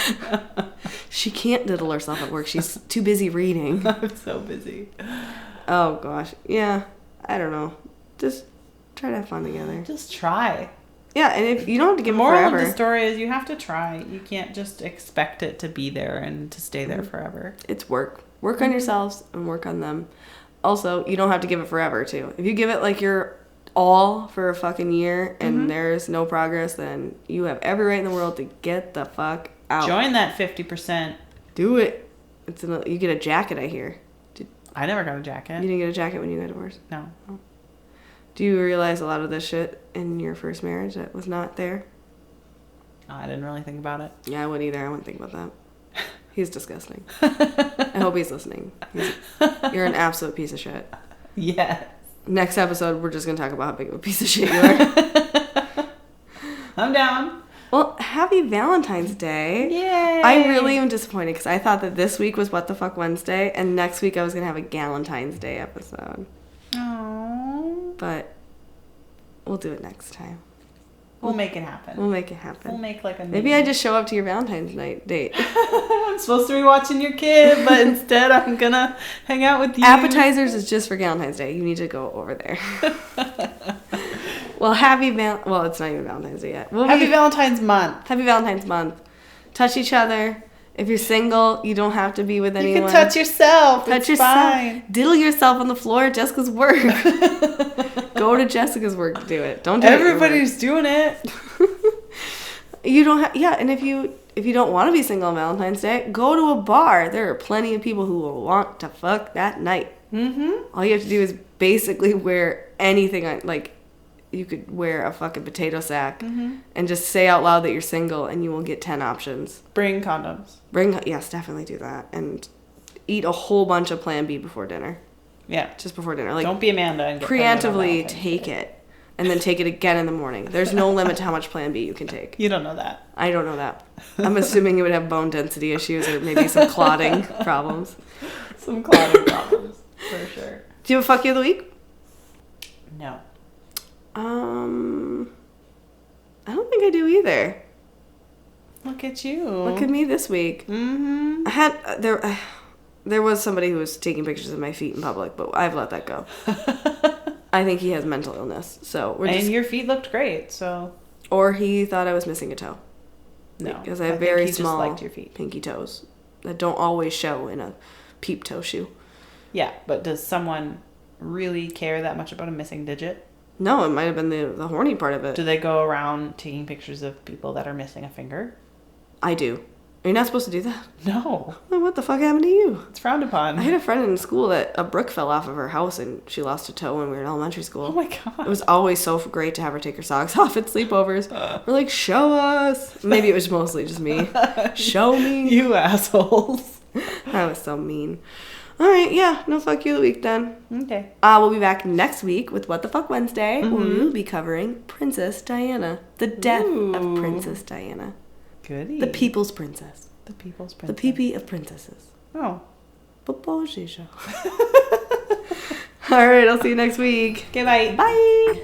[SPEAKER 1] She can't diddle herself at work. She's too busy reading.
[SPEAKER 2] I'm so busy.
[SPEAKER 1] Oh, gosh. Yeah. I don't know. Just try to have fun together.
[SPEAKER 2] Just try.
[SPEAKER 1] Yeah, and if you don't have to
[SPEAKER 2] The
[SPEAKER 1] give it
[SPEAKER 2] moral
[SPEAKER 1] forever.
[SPEAKER 2] of the story is you have to try. You can't just expect it to be there and to stay there forever.
[SPEAKER 1] It's work. Work on yourselves and work on them. Also, you don't have to give it forever, too. If you give it like your all for a fucking year and there's no progress, then you have every right in the world to get the fuck out.
[SPEAKER 2] Join that 50%.
[SPEAKER 1] Do it. You get a jacket, I hear.
[SPEAKER 2] I never got a
[SPEAKER 1] You
[SPEAKER 2] jacket.
[SPEAKER 1] didn't get a jacket when you got divorced?
[SPEAKER 2] No.
[SPEAKER 1] Do you realize a lot of this shit in your first marriage that was not there?
[SPEAKER 2] I didn't really think about it.
[SPEAKER 1] Yeah, I wouldn't either. I wouldn't think about that. He's disgusting. I hope he's listening. You're an absolute piece of shit.
[SPEAKER 2] Yes.
[SPEAKER 1] Next episode, we're just going to talk about how big of a piece of shit you are.
[SPEAKER 2] I'm down.
[SPEAKER 1] Well, happy Valentine's Day.
[SPEAKER 2] Yay.
[SPEAKER 1] I really am disappointed because I thought that this week was What the Fuck Wednesday, and next week I was going to have a Galentine's Day episode.
[SPEAKER 2] Aww.
[SPEAKER 1] But we'll do it next time.
[SPEAKER 2] We'll make it happen.
[SPEAKER 1] We'll make it happen.
[SPEAKER 2] We'll make like a
[SPEAKER 1] Maybe I just show up to your Valentine's night date.
[SPEAKER 2] I'm supposed to be watching your kid, but instead I'm gonna hang out with you.
[SPEAKER 1] Appetizers is just for Valentine's Day. You need to go over there. Well, well, it's not even Valentine's Day yet.
[SPEAKER 2] Happy Valentine's month.
[SPEAKER 1] Happy Valentine's month. Touch each other. If you're single, you don't have to be with anyone.
[SPEAKER 2] You can touch yourself.
[SPEAKER 1] Touch
[SPEAKER 2] It's
[SPEAKER 1] yourself.
[SPEAKER 2] fine.
[SPEAKER 1] Diddle yourself on the floor at Jessica's work. Go to Jessica's work to do it. Don't do
[SPEAKER 2] Everybody's doing it.
[SPEAKER 1] it. You don't have, yeah, and if you if you don't want to be single on Valentine's Day, go to a bar. There are plenty of people who will want to fuck that night.
[SPEAKER 2] Mm-hmm.
[SPEAKER 1] All you have to do is basically wear anything, like, you could wear a fucking potato sack and just say out loud that you're single, and you will get 10 options.
[SPEAKER 2] Bring condoms.
[SPEAKER 1] Yes, definitely do that. And eat a whole bunch of Plan B before dinner.
[SPEAKER 2] Yeah.
[SPEAKER 1] Just before dinner. Like,
[SPEAKER 2] don't be Amanda and get pregnant on
[SPEAKER 1] preemptively
[SPEAKER 2] Valentine's
[SPEAKER 1] take
[SPEAKER 2] Day.
[SPEAKER 1] it. And then take it again in the morning. There's no limit to how much Plan B you can take.
[SPEAKER 2] You don't know that.
[SPEAKER 1] I don't know that. I'm assuming it would have bone density issues or maybe some clotting problems.
[SPEAKER 2] Some clotting problems, for sure.
[SPEAKER 1] Do you have a fuck you of the week?
[SPEAKER 2] No.
[SPEAKER 1] I don't think I do either.
[SPEAKER 2] Look at you.
[SPEAKER 1] Look at me this week.
[SPEAKER 2] Mm-hmm.
[SPEAKER 1] I had there was somebody who was taking pictures of my feet in public, but I've let that go. I think he has mental illness, so we're
[SPEAKER 2] And your feet looked great, so
[SPEAKER 1] or he thought I was missing a toe.
[SPEAKER 2] no.
[SPEAKER 1] Because I have
[SPEAKER 2] think
[SPEAKER 1] very
[SPEAKER 2] he
[SPEAKER 1] small
[SPEAKER 2] just liked your feet.
[SPEAKER 1] pinky toes that don't always show in a peep toe shoe.
[SPEAKER 2] Yeah, but does someone really care that much about a missing digit?
[SPEAKER 1] No, it might have been the horny part of it.
[SPEAKER 2] Do they go around taking pictures of people that are missing a finger?
[SPEAKER 1] I do. Are you not supposed to do that?
[SPEAKER 2] No.
[SPEAKER 1] Well, what the fuck happened to you?
[SPEAKER 2] It's frowned upon.
[SPEAKER 1] I had a friend in school that a brick fell off of her house and she lost a toe when we were in elementary school.
[SPEAKER 2] Oh my god.
[SPEAKER 1] It was always so great to have her take her socks off at sleepovers. We're like, show us. Maybe it was mostly just me. Show me.
[SPEAKER 2] You assholes.
[SPEAKER 1] I was so mean. All right, yeah, no fuck you of the week then.
[SPEAKER 2] Okay.
[SPEAKER 1] We'll be back next week with What the Fuck Wednesday.
[SPEAKER 2] Mm-hmm.
[SPEAKER 1] Where we'll be covering Princess Diana. The death
[SPEAKER 2] Ooh.
[SPEAKER 1] of Princess Diana.
[SPEAKER 2] Goody.
[SPEAKER 1] The people's princess.
[SPEAKER 2] The people's
[SPEAKER 1] The
[SPEAKER 2] princess.
[SPEAKER 1] pee-pee of princesses.
[SPEAKER 2] Oh.
[SPEAKER 1] All right, I'll see you next week.
[SPEAKER 2] Okay, bye.
[SPEAKER 1] Bye.